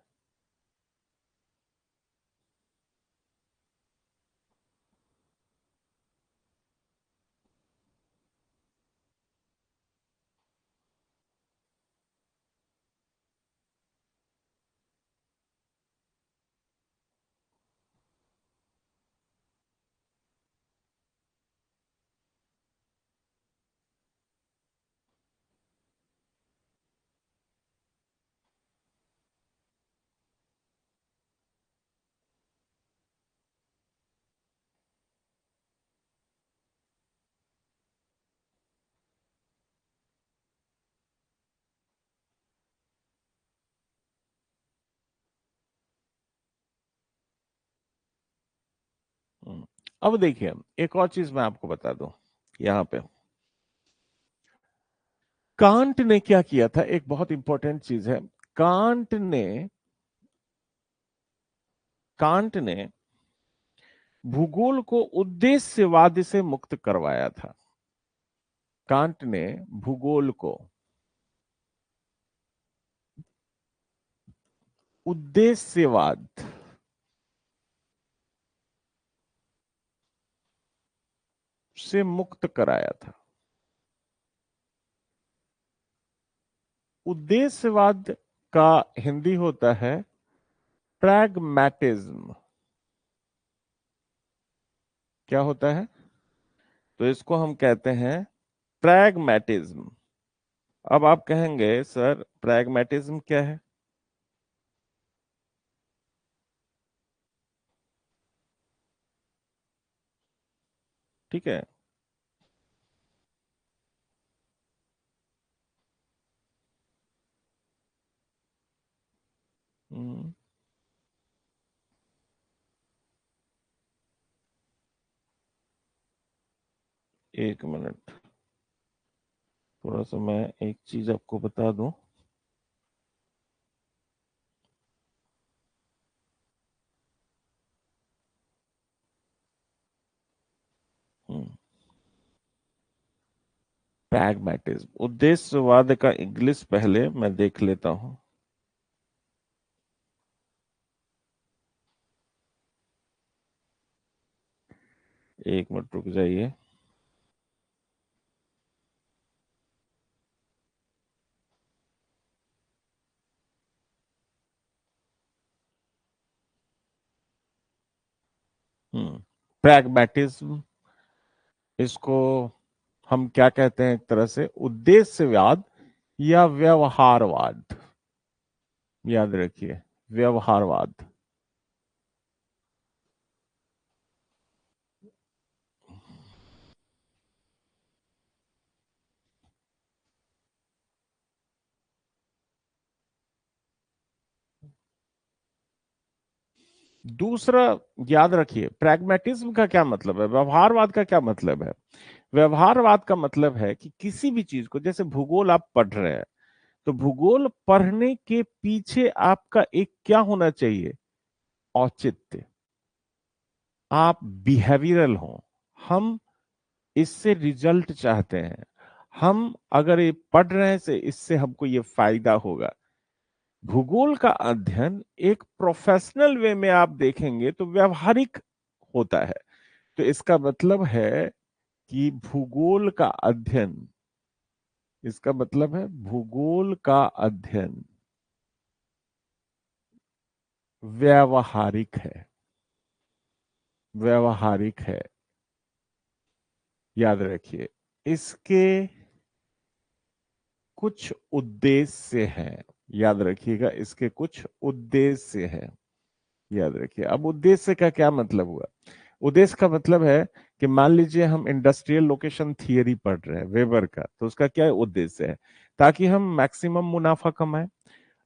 A: अब देखिए, एक और चीज मैं आपको बता दूं। यहां पे कांट ने क्या किया था, एक बहुत इंपॉर्टेंट चीज है। कांट ने कांट ने भूगोल को उद्देश्यवाद से मुक्त करवाया था। कांट ने भूगोल को उद्देश्यवाद से मुक्त कराया था। उद्देश्यवाद का हिंदी होता है प्रैग्मैटिज्म। क्या होता है? तो इसको हम कहते हैं प्रैग्मैटिज्म। अब आप कहेंगे सर प्रैग्मैटिज्म क्या है? ठीक है। हम्म, एक मिनट, थोड़ा सा मैं एक चीज आपको बता दूं। प्रैग्मैटिज्म, उद्देश्यवाद का इंग्लिश पहले मैं देख लेता हूं। एक मिनट रुक जाइए। प्रैग्मैटिज्म, इसको हम क्या कहते हैं? एक तरह से उद्देश्यवाद या व्यवहारवाद। याद रखिए, व्यवहारवाद। दूसरा, याद रखिए प्रैग्मैटिज्म का क्या मतलब है, व्यवहारवाद का क्या मतलब है। व्यवहारवाद का मतलब है कि किसी भी चीज को, जैसे भूगोल आप पढ़ रहे हैं, तो भूगोल पढ़ने के पीछे आपका एक क्या होना चाहिए? औचित्य। आप बिहेवियरल हो। हम इससे रिजल्ट चाहते हैं। हम अगर ये पढ़ रहे हैं से इससे हमको ये फायदा होगा। भूगोल का अध्ययन एक प्रोफेशनल वे में आप देखेंगे तो व्यवहारिक होता है। तो इसका मतलब है कि भूगोल का अध्ययन, इसका मतलब है भूगोल का अध्ययन व्यवहारिक है। व्यवहारिक है, याद रखिए। इसके कुछ उद्देश्य हैं। याद रखिएगा, इसके कुछ उद्देश्य हैं। याद रखिए। अब उद्देश्य का क्या मतलब हुआ? उद्देश्य का मतलब है कि मान लीजिए हम इंडस्ट्रियल लोकेशन थियरी पढ़ रहे हैं वेबर का, तो उसका क्या उद्देश्य है? ताकि हम मैक्सिमम मुनाफा कमाएं।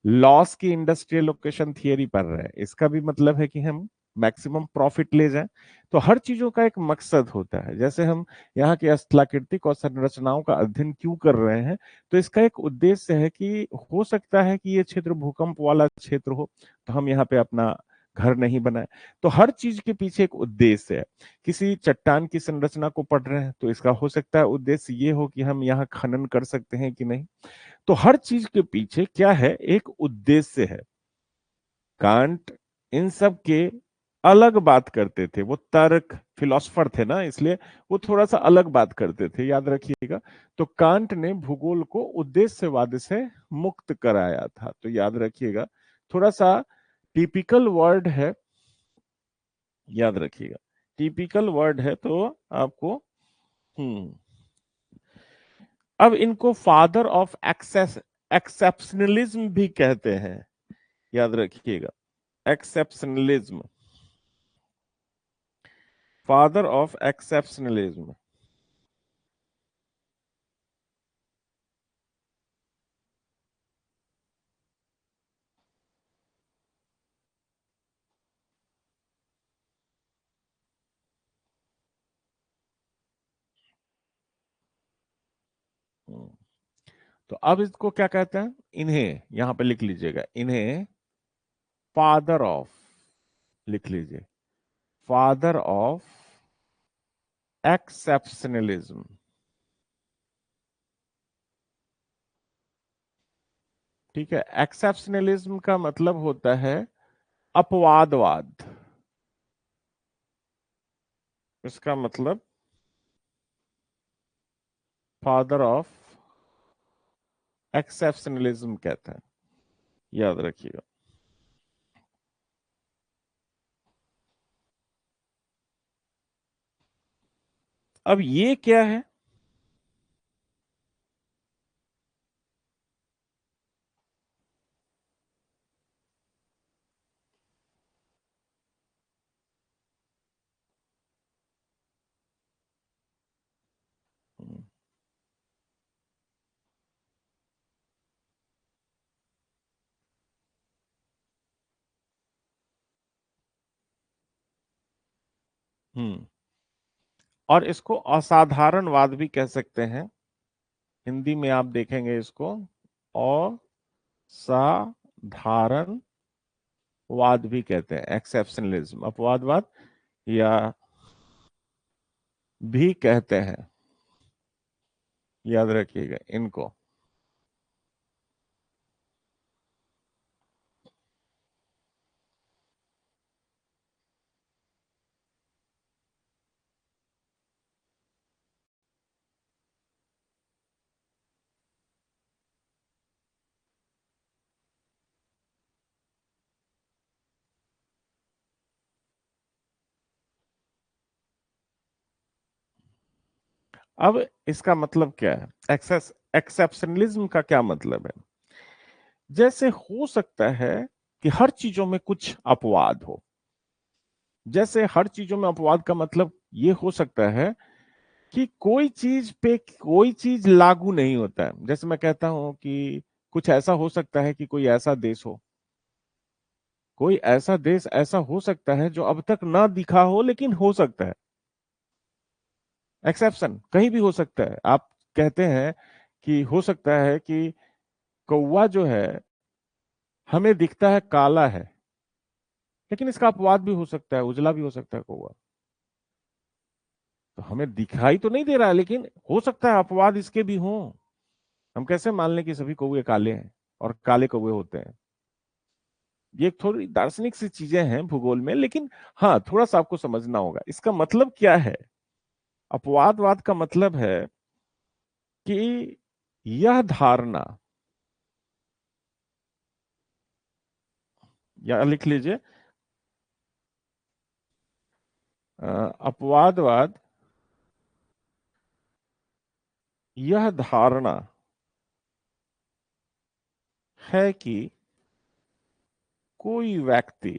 A: लॉस की इंडस्ट्रियल लोकेशन थियरी पढ़ रहे हैं, इसका भी मतलब है कि हम मैक्सिमम प्रॉफिट ले जाएं। तो हर चीजों का एक मकसद होता है। जैसे हम यहाँ की स्थलाकृतिक और संरचनाओं का अध्ययन क्यों कर रहे हैं, तो इसका एक उद्देश्य है कि हो सकता है कि ये क्षेत्र भूकंप वाला क्षेत्र हो, तो हम यहाँ पे अपना घर नहीं बनाए। तो हर चीज के पीछे एक उद्देश्य है। किसी चट्टान की संरचना को पढ़ रहे हैं, तो इसका हो सकता है उद्देश्य ये हो कि हम यहाँ खनन कर सकते हैं कि नहीं। तो हर चीज के पीछे क्या है? एक उद्देश्य है। कांट इन सब के अलग बात करते थे। वो तर्क फिलोसफर थे ना, इसलिए वो थोड़ा सा अलग बात करते थे, याद रखिएगा। तो कांट ने भूगोल को उद्देश्यवाद से मुक्त कराया था, तो याद रखिएगा। थोड़ा सा टिपिकल वर्ड है, याद रखिएगा, टिपिकल वर्ड है तो आपको। हम्म अब इनको फादर ऑफ एक्सेप्शनलिज्म भी कहते हैं, याद रखिएगा। Exceptionalism, father of exceptionalism. तो अब इसको क्या कहते हैं, इन्हें यहां पे लिख लीजिएगा, इन्हें फादर ऑफ, लिख लीजिए, फादर ऑफ एक्सेप्शनलिज्म। ठीक है, एक्सेप्शनलिज्म का मतलब होता है अपवादवाद। इसका मतलब फादर ऑफ एक्सेप्शनलिज्म कहते हैं, याद रखिएगा। अब ये क्या है, हम्म और इसको असाधारणवाद भी कह सकते हैं, हिंदी में आप देखेंगे इसको असाधारणवाद भी कहते हैं, एक्सेप्शनलिज्म अपवादवाद या भी कहते हैं, याद रखिएगा इनको। अब इसका मतलब क्या है, एक्सेप्शनलिज्म का क्या मतलब है? जैसे हो सकता है कि हर चीजों में कुछ अपवाद हो, जैसे हर चीजों में अपवाद का मतलब ये हो सकता है कि कोई चीज पे कोई चीज लागू नहीं होता है। जैसे मैं कहता हूं कि कुछ ऐसा हो सकता है कि कोई ऐसा देश हो, कोई ऐसा देश ऐसा हो सकता है जो अब तक ना दिखा हो लेकिन हो सकता है। एक्सेप्शन कहीं भी हो सकता है। आप कहते हैं कि हो सकता है कि कौवा जो है हमें दिखता है काला है, लेकिन इसका अपवाद भी हो सकता है, उजला भी हो सकता है कौवा। तो हमें दिखाई तो नहीं दे रहा है, लेकिन हो सकता है अपवाद इसके भी हों। हम कैसे मान लें कि सभी कौवे काले हैं और काले कौवे होते हैं? ये थोड़ी दार्शनिक सी चीजें हैं भूगोल में, लेकिन हाँ, थोड़ा सा आपको समझना होगा इसका मतलब क्या है। अपवादवाद का मतलब है कि यह धारणा, या लिख लीजिए, अपवादवाद यह धारणा है कि कोई व्यक्ति,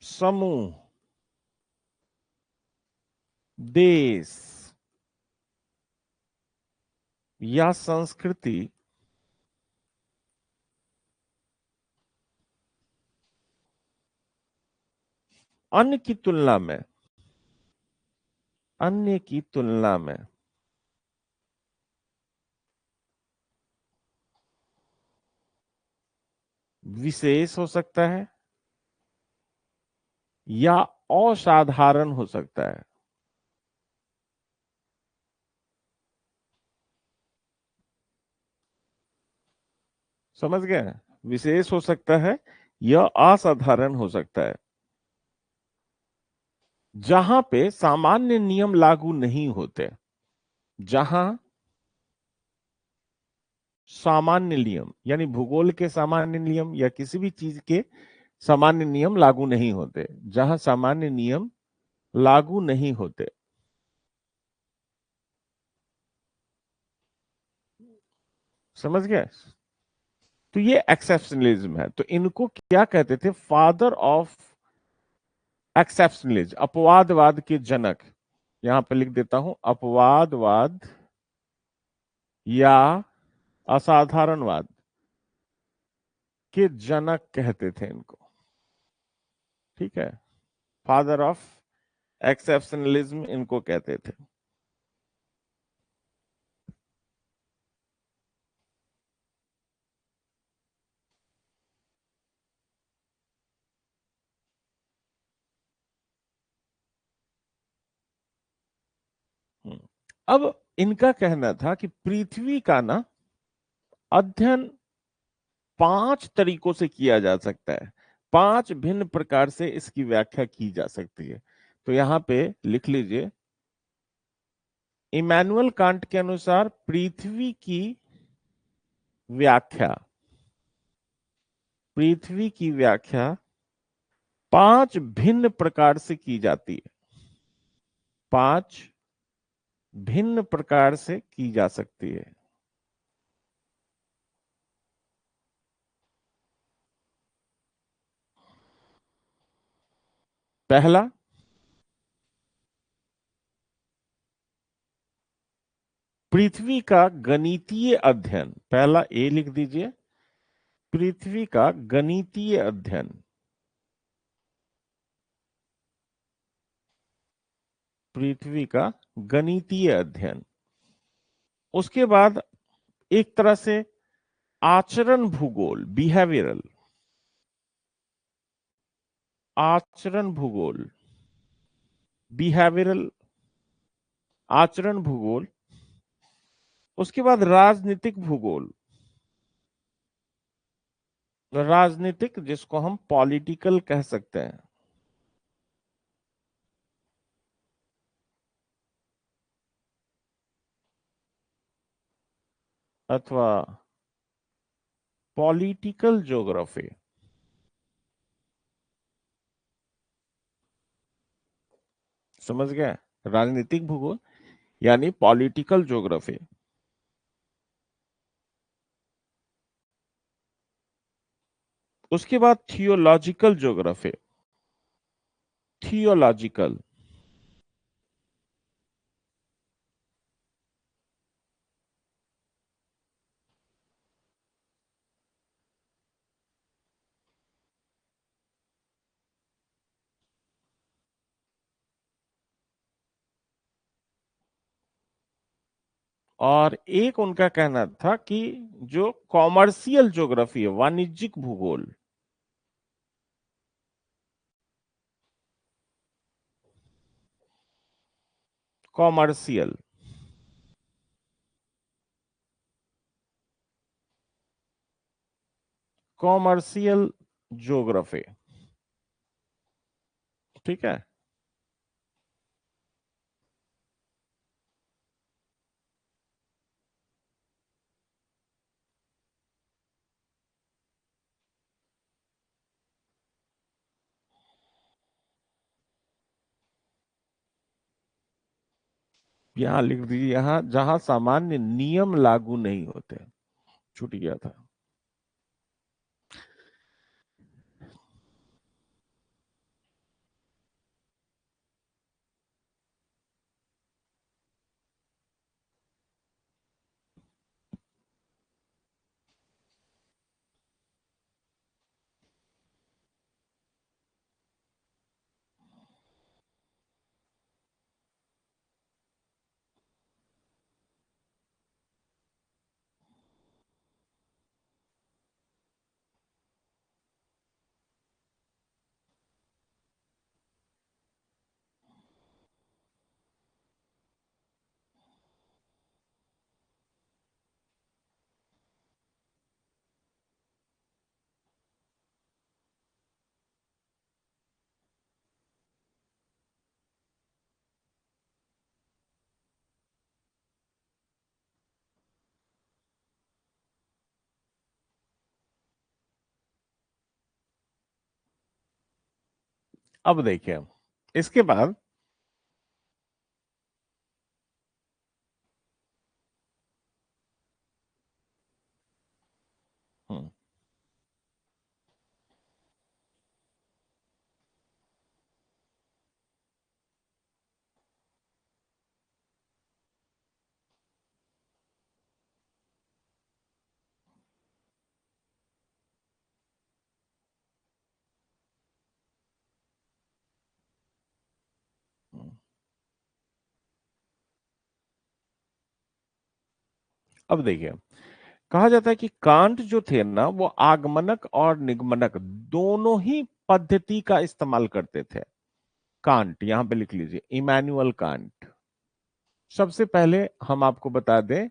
A: समूह, देश या संस्कृति अन्य की तुलना में, अन्य की तुलना में विशेष हो सकता है या असाधारण हो सकता है। समझ गए? विशेष हो सकता है या असाधारण हो सकता है। जहां पे सामान्य नियम लागू नहीं होते, जहां सामान्य नियम यानी भूगोल के सामान्य नियम या किसी भी चीज के सामान्य नियम लागू नहीं होते, जहां सामान्य नियम लागू नहीं होते, समझ गए? तो ये एक्सेप्शनलिज्म है। तो इनको क्या कहते थे? फादर ऑफ एक्सेप्शनलिज्म, अपवादवाद के जनक। यहां पे लिख देता हूं, अपवादवाद या असाधारणवाद के जनक कहते थे इनको। ठीक है, फादर ऑफ एक्सेप्शनलिज्म इनको कहते थे। हम्म। अब इनका कहना था कि पृथ्वी का ना अध्ययन 5 तरीकों से किया जा सकता है, 5 भिन्न प्रकार से इसकी व्याख्या की जा सकती है। तो यहां पे लिख लीजिए, इमैनुअल कांट के अनुसार पृथ्वी की व्याख्या, पृथ्वी की व्याख्या 5 भिन्न प्रकार से की जाती है, 5 भिन्न प्रकार से की जा सकती है। पहला, पृथ्वी का गणितीय अध्ययन। पहला ए लिख दीजिए, पृथ्वी का गणितीय अध्ययन। पृथ्वी का गणितीय अध्ययन। उसके बाद एक तरह से आचरण भूगोल, बिहेवियरल, आचरण भूगोल, बिहेवियरल, आचरण भूगोल। उसके बाद राजनीतिक भूगोल, राजनीतिक, जिसको हम पॉलिटिकल कह सकते हैं, अथवा पॉलिटिकल ज्योग्राफी। समझ गए? राजनीतिक भूगोल यानी पॉलिटिकल ज्योग्राफी। उसके बाद थियोलॉजिकल ज्योग्राफी, थियोलॉजिकल। और एक उनका कहना था कि जो कॉमर्शियल ज्योग्राफी है, वाणिज्यिक भूगोल, कॉमर्शियल, कॉमर्शियल ज्योग्राफी। ठीक है। यहां लिख दीजिए, यहां जहां सामान्य नियम लागू नहीं होते। छूट गया था। अब देखिए इसके बाद हम्म, हम्म। अब देखिए कहा जाता है कि कांट जो थे ना वो आगमनक और निगमनक दोनों ही पद्धति का इस्तेमाल करते थे। कांट यहां पे लिख लीजिए, इमैनुअल कांट। सबसे पहले हम आपको बता दें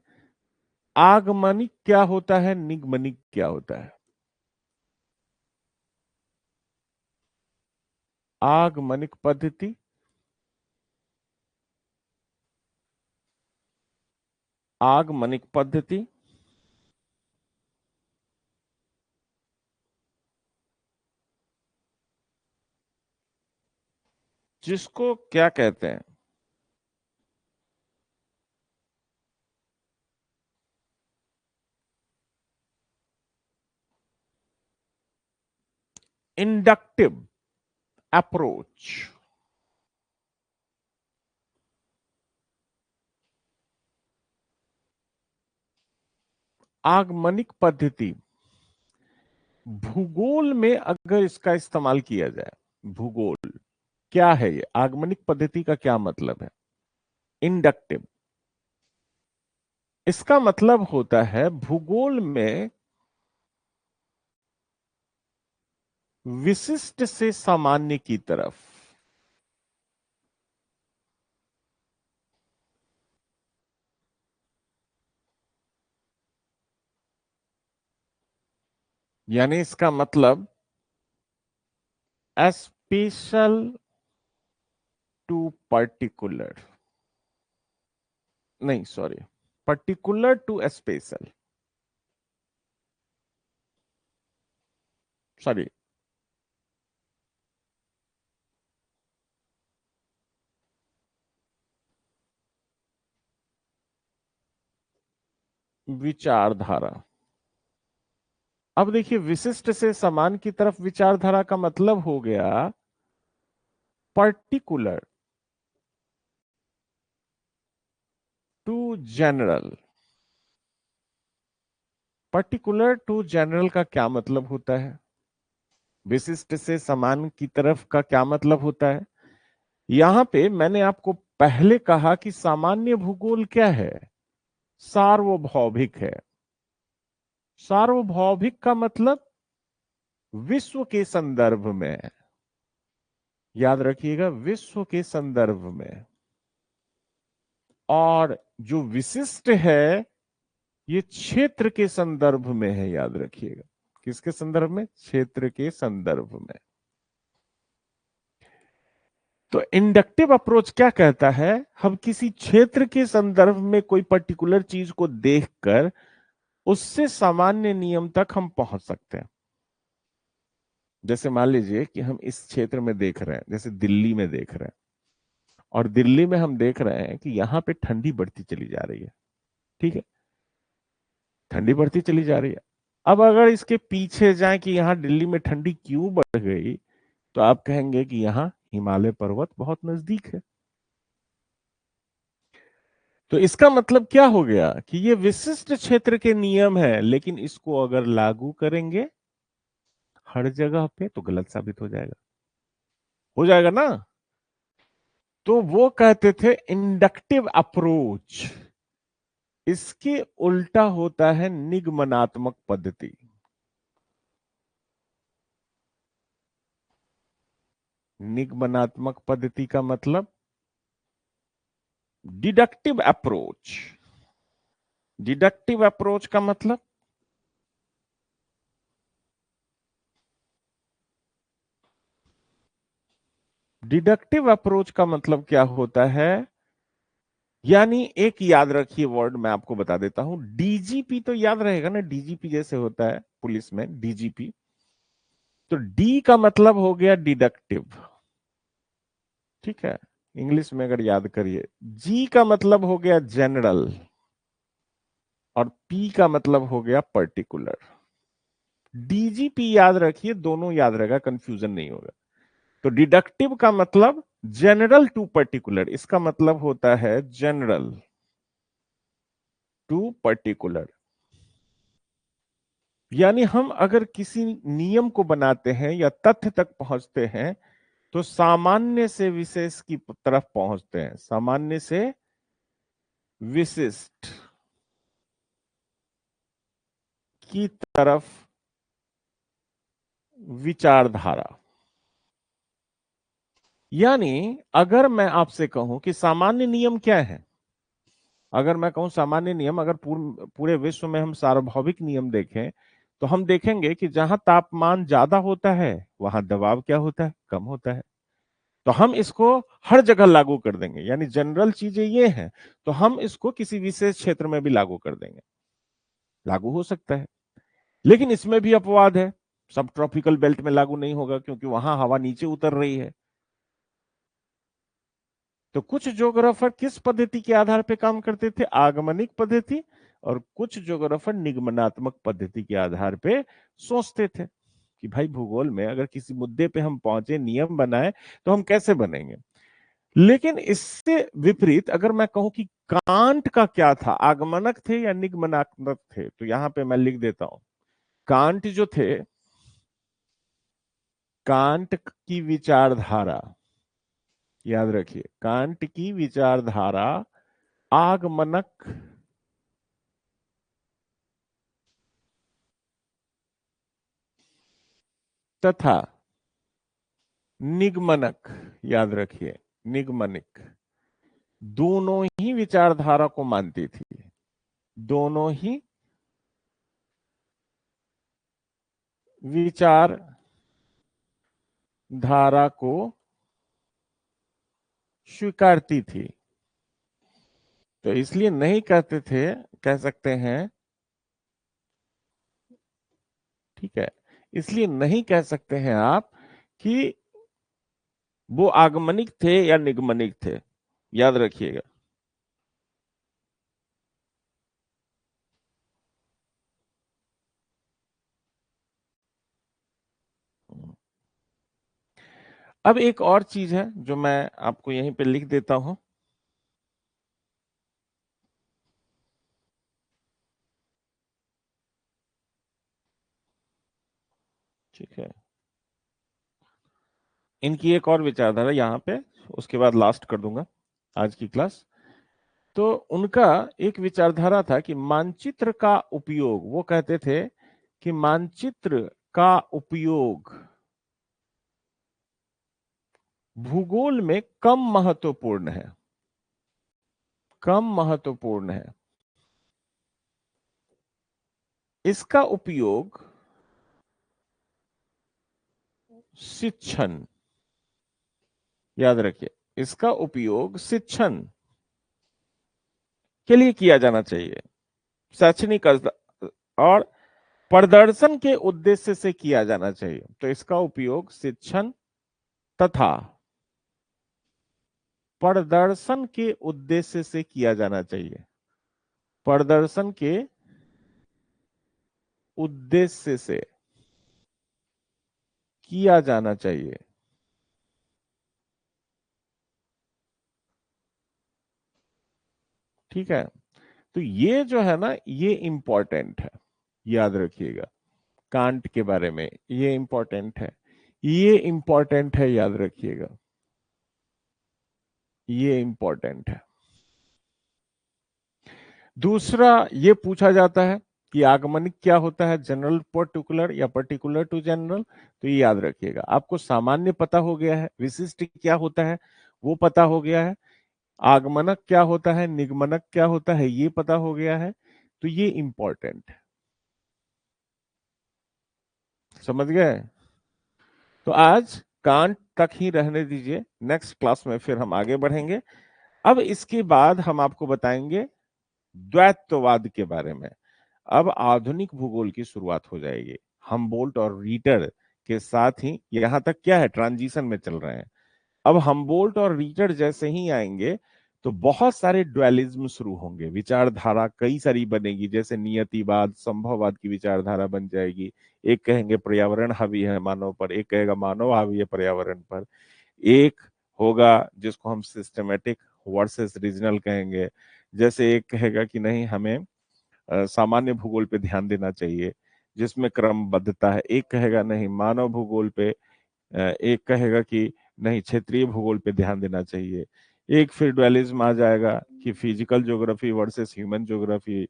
A: आगमनिक क्या होता है, निगमनिक क्या होता है। आगमनिक पद्धति, आगमनिक पद्धति जिसको क्या कहते हैं, इंडक्टिव अप्रोच। आगमनिक पद्धति भूगोल में अगर इसका इस्तेमाल किया जाए, भूगोल क्या है, ये आगमनिक पद्धति का क्या मतलब है। इंडक्टिव, इसका मतलब होता है भूगोल में विशिष्ट से सामान्य की तरफ, यानी इसका मतलब स्पेशल टू पर्टिकुलर, नहीं sorry, particular to special, sorry, विचारधारा। अब देखिए विशिष्ट से समान की तरफ विचारधारा का मतलब हो गया particular to general. Particular to general का क्या मतलब होता है, विशिष्ट से समान की तरफ का क्या मतलब होता है। यहां पे मैंने आपको पहले कहा कि सामान्य भूगोल क्या है, सार्वभौमिक है। सार्वभौमिक का मतलब विश्व के संदर्भ में, याद रखिएगा विश्व के संदर्भ में। और जो विशिष्ट है ये क्षेत्र के संदर्भ में है, याद रखिएगा। किसके संदर्भ में, क्षेत्र के संदर्भ में। तो इंडक्टिव अप्रोच क्या कहता है, हम किसी क्षेत्र के संदर्भ में कोई पर्टिकुलर चीज को देखकर उससे सामान्य नियम तक हम पहुंच सकते हैं। जैसे मान लीजिए कि हम इस क्षेत्र में देख रहे हैं, जैसे दिल्ली में देख रहे हैं, और दिल्ली में हम देख रहे हैं कि यहाँ पे ठंडी बढ़ती चली जा रही है, ठीक है, ठंडी बढ़ती चली जा रही है। अब अगर इसके पीछे जाए कि यहाँ दिल्ली में ठंडी क्यों बढ़ गई, तो आप कहेंगे कि यहाँ हिमालय पर्वत बहुत नजदीक है। तो इसका मतलब क्या हो गया कि ये विशिष्ट क्षेत्र के नियम है, लेकिन इसको अगर लागू करेंगे हर जगह पे तो गलत साबित हो जाएगा ना। तो वो कहते थे इंडक्टिव अप्रोच, इसके उल्टा होता है निगमनात्मक पद्धति। निगमनात्मक पद्धति का मतलब डिडक्टिव अप्रोच। डिडक्टिव अप्रोच का मतलब डिडक्टिव अप्रोच का मतलब क्या होता है, यानी एक याद रखिए वर्ड मैं आपको बता देता हूं, डीजीपी तो याद रहेगा ना, डीजीपी जैसे होता है पुलिस में डीजीपी, तो डी का मतलब हो गया डिडक्टिव, ठीक है, इंग्लिश में अगर याद करिए, जी का मतलब हो गया जनरल और पी का मतलब हो गया पर्टिकुलर। डीजीपी याद रखिए, दोनों याद रहेगा, कंफ्यूजन नहीं होगा। तो डिडक्टिव का मतलब जनरल टू पर्टिकुलर, इसका मतलब होता है जनरल टू पर्टिकुलर। यानी हम अगर किसी नियम को बनाते हैं या तथ्य तक पहुंचते हैं तो सामान्य से विशेष की तरफ पहुंचते हैं, सामान्य से विशिष्ट की तरफ विचारधारा। यानी अगर मैं आपसे कहूं कि सामान्य नियम क्या है, अगर मैं कहूं सामान्य नियम, अगर पूरे विश्व में हम सार्वभौमिक नियम देखें तो हम देखेंगे कि जहां तापमान ज्यादा होता है वहां दबाव क्या होता है, कम होता है। तो हम इसको हर जगह लागू कर देंगे, यानी जनरल चीजें ये हैं, तो हम इसको किसी विशेष क्षेत्र में भी लागू कर देंगे, लागू हो सकता है। लेकिन इसमें भी अपवाद है, सब ट्रॉपिकल बेल्ट में लागू नहीं होगा क्योंकि वहां हवा नीचे उतर रही है। तो कुछ ज्योग्राफर किस पद्धति के आधार पर काम करते थे, आगमनिक पद्धति, और कुछ ज्योग्राफर निगमनात्मक पद्धति के आधार पर सोचते थे कि भाई भूगोल में अगर किसी मुद्दे पे हम पहुंचे, नियम बनाए, तो हम कैसे बनेंगे। लेकिन इससे विपरीत अगर मैं कहूं कि कांट का क्या था, आगमनक थे या निगमनात्मक थे, तो यहां पे मैं लिख देता हूं, कांट जो थे, कांट की विचारधारा, याद रखिए, कांट की विचारधारा आगमनक तथा निगमनक, याद रखिए, निगमनिक, दोनों ही विचारधारा को मानती थी, दोनों ही विचार धारा को स्वीकारती थी। तो इसलिए नहीं कहते थे, कह सकते हैं, ठीक है, इसलिए नहीं कह सकते हैं आप कि वो आगमनिक थे या निगमनिक थे, याद रखिएगा। अब एक और चीज है जो मैं आपको यहीं पे लिख देता हूं, ठीक है, इनकी एक और विचारधारा यहां पे, उसके बाद लास्ट कर दूंगा आज की क्लास। तो उनका एक विचारधारा था कि मानचित्र का उपयोग, वो कहते थे कि मानचित्र का उपयोग भूगोल में कम महत्वपूर्ण है, कम महत्वपूर्ण है। इसका उपयोग शिक्षण, याद रखिए, इसका उपयोग शिक्षण के लिए किया जाना चाहिए, शैक्षणिक और प्रदर्शन के उद्देश्य से किया जाना चाहिए। तो इसका उपयोग शिक्षण तथा प्रदर्शन के उद्देश्य से किया जाना चाहिए, प्रदर्शन के उद्देश्य से किया जाना चाहिए। ठीक है, तो ये जो है ना, ये इंपॉर्टेंट है, याद रखिएगा, कांट के बारे में ये इंपॉर्टेंट है, ये इंपॉर्टेंट है, याद रखिएगा, ये इंपॉर्टेंट है। दूसरा ये पूछा जाता है कि आगमनिक क्या होता है, जनरल पर्टिकुलर या पर्टिकुलर टू जनरल। तो ये याद रखिएगा, आपको सामान्य पता हो गया है, विशिष्ट क्या होता है वो पता हो गया है, आगमनक क्या होता है, निगमनक क्या होता है ये पता हो गया है। तो ये इंपॉर्टेंट है, समझ गए। तो आज कांट तक ही रहने दीजिए, नेक्स्ट क्लास में फिर हम आगे बढ़ेंगे। अब इसके बाद हम आपको बताएंगे द्वैतवाद के बारे में। अब आधुनिक भूगोल की शुरुआत हो जाएगी, हमबोल्ट और रीटर के साथ ही, यहां तक क्या है, ट्रांजिशन में चल रहे हैं। अब हमबोल्ट और रीटर जैसे ही आएंगे तो बहुत सारे ड्वेलिज्म शुरू होंगे, विचारधारा कई सारी बनेगी, जैसे नियतिवाद, संभववाद की विचारधारा बन जाएगी। एक कहेंगे पर्यावरण हावी है मानव पर, एक कहेगा मानव हावी है पर्यावरण पर, एक होगा जिसको हम सिस्टमेटिक वर्सेस रीजनल कहेंगे, जैसे एक कहेगा कि नहीं हमें सामान्य भूगोल पे ध्यान देना चाहिए जिसमें क्रमबद्धता है, एक कहेगा नहीं मानव भूगोल पे, एक कहेगा कि नहीं क्षेत्रीय भूगोल पे ध्यान देना चाहिए, एक फिर डुअलिज्म आ जाएगा कि physical geography versus human geography,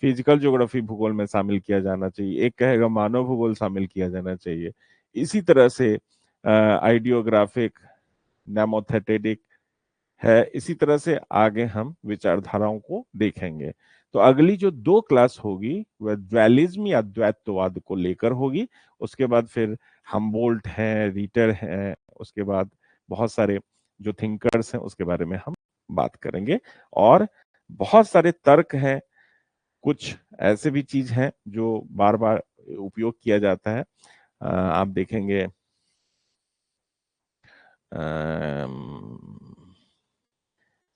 A: physical geography भूगोल में शामिल किया जाना चाहिए, एक कहेगा मानव भूगोल शामिल किया जाना चाहिए। इसी तरह से आइडियोग्राफिक, नैमोथेटेटिक है, इसी तरह से आगे हम विचारधाराओं को देखेंगे। तो अगली जो 2 क्लास होगी वह द्वैलिज्म या द्वैतवाद को लेकर होगी। उसके बाद फिर हमबोल्ट है, रीटर है, उसके बाद बहुत सारे जो थिंकर्स हैं उसके बारे में हम बात करेंगे, और बहुत सारे तर्क हैं, कुछ ऐसे भी चीज हैं जो बार बार उपयोग किया जाता है। आप देखेंगे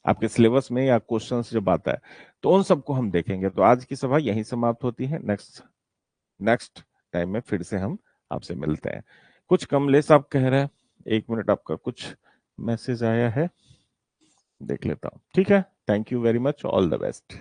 A: आपके सिलेबस में या क्वेश्चंस जब आता है तो उन सबको हम देखेंगे। तो आज की सभा यहीं समाप्त होती है। नेक्स्ट नेक्स्ट टाइम में फिर से हम आपसे मिलते हैं। कुछ कमलेश आप कह रहे हैं, 1 मिनट, आपका कुछ मैसेज आया है, देख लेता हूँ। ठीक है, thank you very much, all the best.